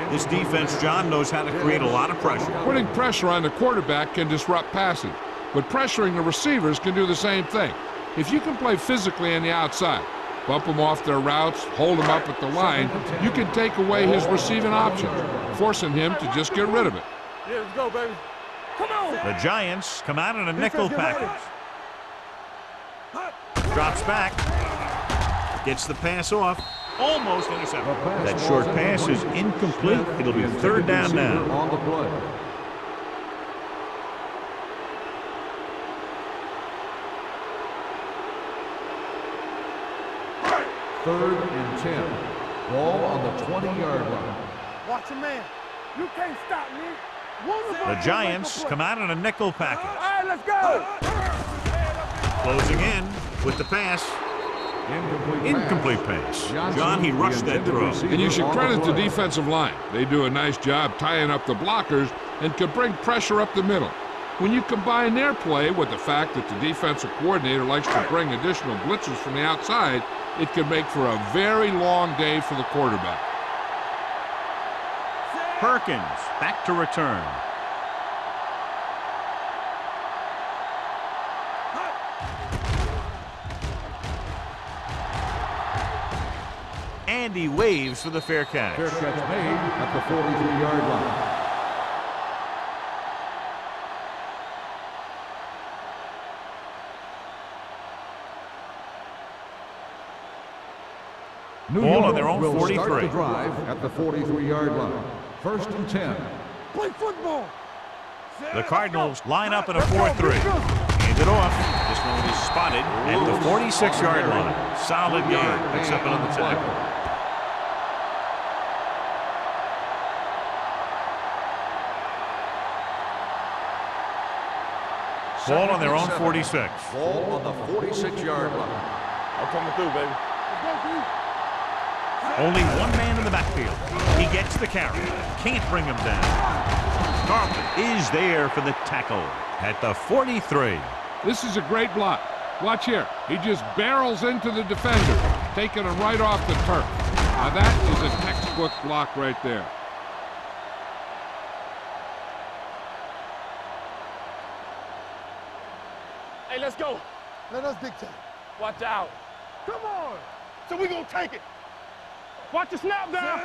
This defense, John, knows how to create a lot of pressure. Putting pressure on the quarterback can disrupt passing, but pressuring the receivers can do the same thing. If you can play physically on the outside, bump them off their routes, hold them up at the line, you can take away his receiving options, forcing him to just get rid of it. Yeah, let's go, baby. Come on. The Giants come out in a nickel package. Drops back. Gets the pass off. Almost intercepted. That short pass is incomplete. It'll be third down now. On the play. Third and 10. Ball on the 20-yard line. Watch your man. You can't stop me. The Giants come out in a nickel package. All right, let's go. Closing in with the pass. Incomplete pass. John, he rushed that throw. And you should credit the defensive line. They do a nice job tying up the blockers and can bring pressure up the middle. When you combine their play with the fact that the defensive coordinator likes to bring additional blitzes from the outside, it can make for a very long day for the quarterback. Perkins back to return. And he waves for the fair catch. Fair catch made at the 43-yard line. Ball on their own will 43. Start the drive at the 43-yard line. First and 10. Play football. The Cardinals line up in a 4-3. Hand it off. This one is spotted at the 46-yard line. Solid game. Picks up another tackle. Ball on their own 46. Ball on the 46-yard line. I'm coming through, baby. Only one man in the backfield. He gets the carry. Can't bring him down. Carlton is there for the tackle at the 43. This is a great block. Watch here. He just barrels into the defender, taking him right off the turf. Now that is a textbook block right there. Hey, let's go. Let us dictate. Watch out. Come on. So we gonna take it. Watch the snap down.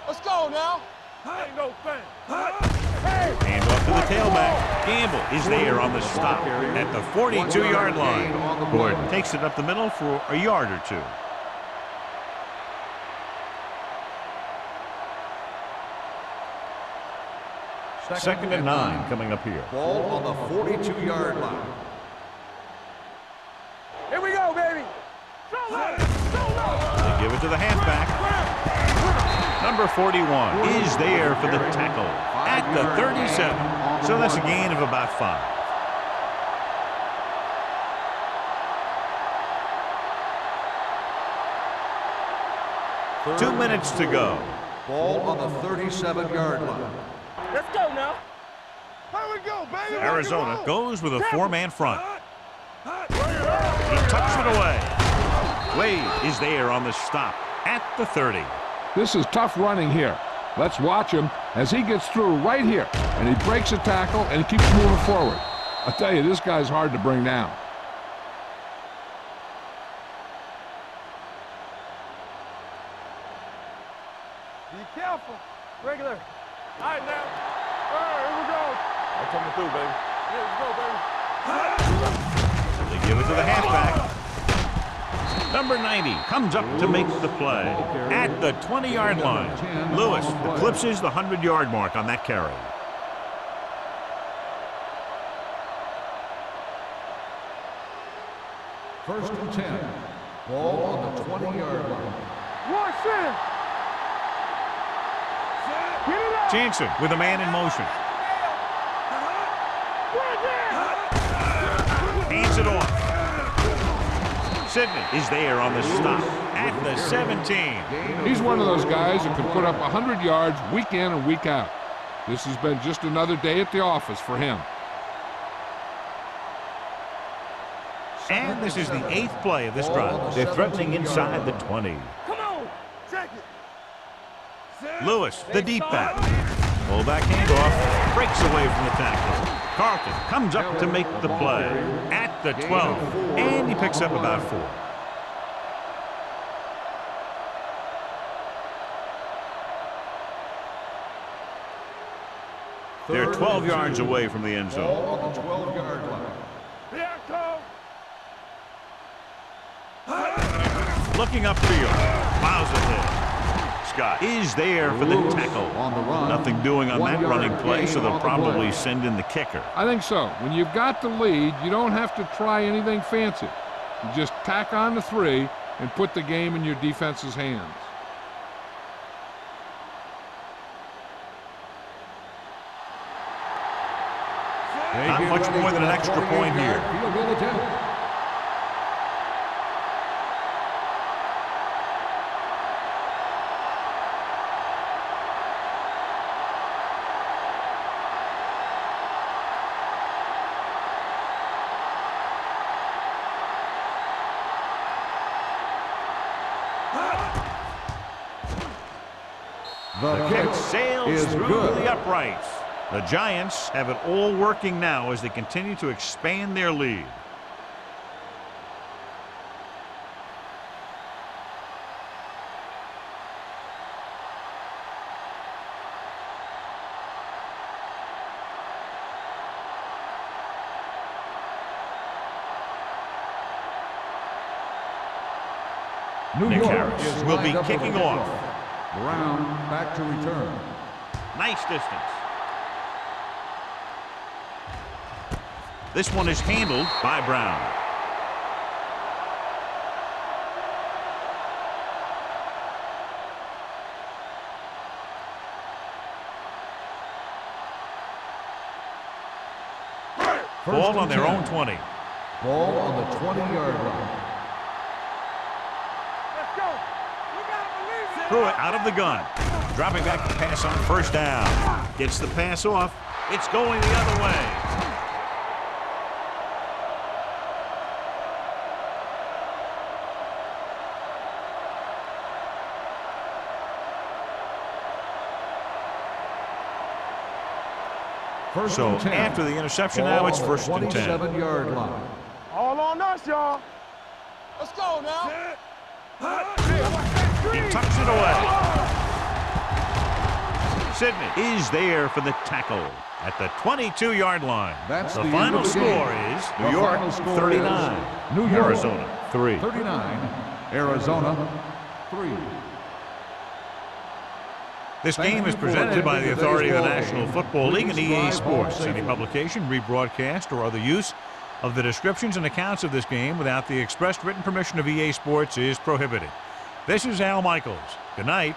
Let's go now. Ain't no thing. Hey. Hand off to the tailback. Gamble is there on the stop at the 42-yard line. Gordon takes it up the middle for a yard or two. Second and 9 coming up here. Ball on the 42-yard line. Here we go, baby. They give it to the halfback. Number 41 is there for the tackle at the 37. So that's a gain of about 5. Third 2 minutes to go. Ball on the 37-yard line. Let's go now. Here we go, baby. Arizona goes with a 4-man front. He tucks it away. Wade is there on the stop at the 30. This is tough running here. Let's watch him as he gets through right here, and he breaks a tackle and he keeps moving forward. I tell you, this guy's hard to bring down. Be careful. Regular. All right, now. All right, here we go. I'm coming through, baby. Yeah, let's go, baby. They give it to the halfback. Number 90 comes up to make the play at the 20-yard line. Lewis eclipses the 100-yard mark on that carry. First and 10. Ball on the 20-yard line. Watch it. Get it up. Jansen with a man in motion. Hands it off. Sidney is there on the stop at the 17. He's one of those guys that can put up 100 yards week in and week out. This has been just another day at the office for him. And this is the 8th play of this drive. They're threatening inside the 20. Come on. Check it. Lewis, the deep back. Fullback handoff, breaks away from the tackle. Carlton comes up to make the play at the 12, and he picks up about 4. They're 12 yards away from the end zone. Ball on the 12-yard line. Here I come. Looking upfield, plows ahead. Scott is there for the tackle. On the run. Nothing doing on that 1 yard running play, gain so they'll on the probably play. send in the kicker. I think so. When you've got the lead, you don't have to try anything fancy. You just tack on the 3 and put the game in your defense's hands. Not much more than an extra point here. Field goal attempt. The kick sails is through good. the uprights. The Giants have it all working now as they continue to expand their lead. New Nick York Harris is will be lined up for the kicking kickoff. off. Brown back to return. Nice distance. This one is handled by Brown. Ball on their own 20. Ball on the 20-yard line. Let's go. We gotta believe it. Threw it out of the gun. Dropping back to pass on first down. Gets the pass off. It's going the other way. First So and 10. after the interception, Ball now it's on the first and 10. 27-yard line. All on us, y'all. Let's go now. He tucks it away. Sidney is there for the tackle at the 22-yard line. That's the the final end of the score game. is The New York final score 39, is New York Arizona 3. 39, Arizona 3. This Thank game you is for presented by the attending authority of the today's National ball Football League and Please EA drive Sports. home Any safely. publication, rebroadcast, or other use of the descriptions and accounts of this game without the expressed written permission of EA Sports is prohibited. This is Al Michaels. Good night.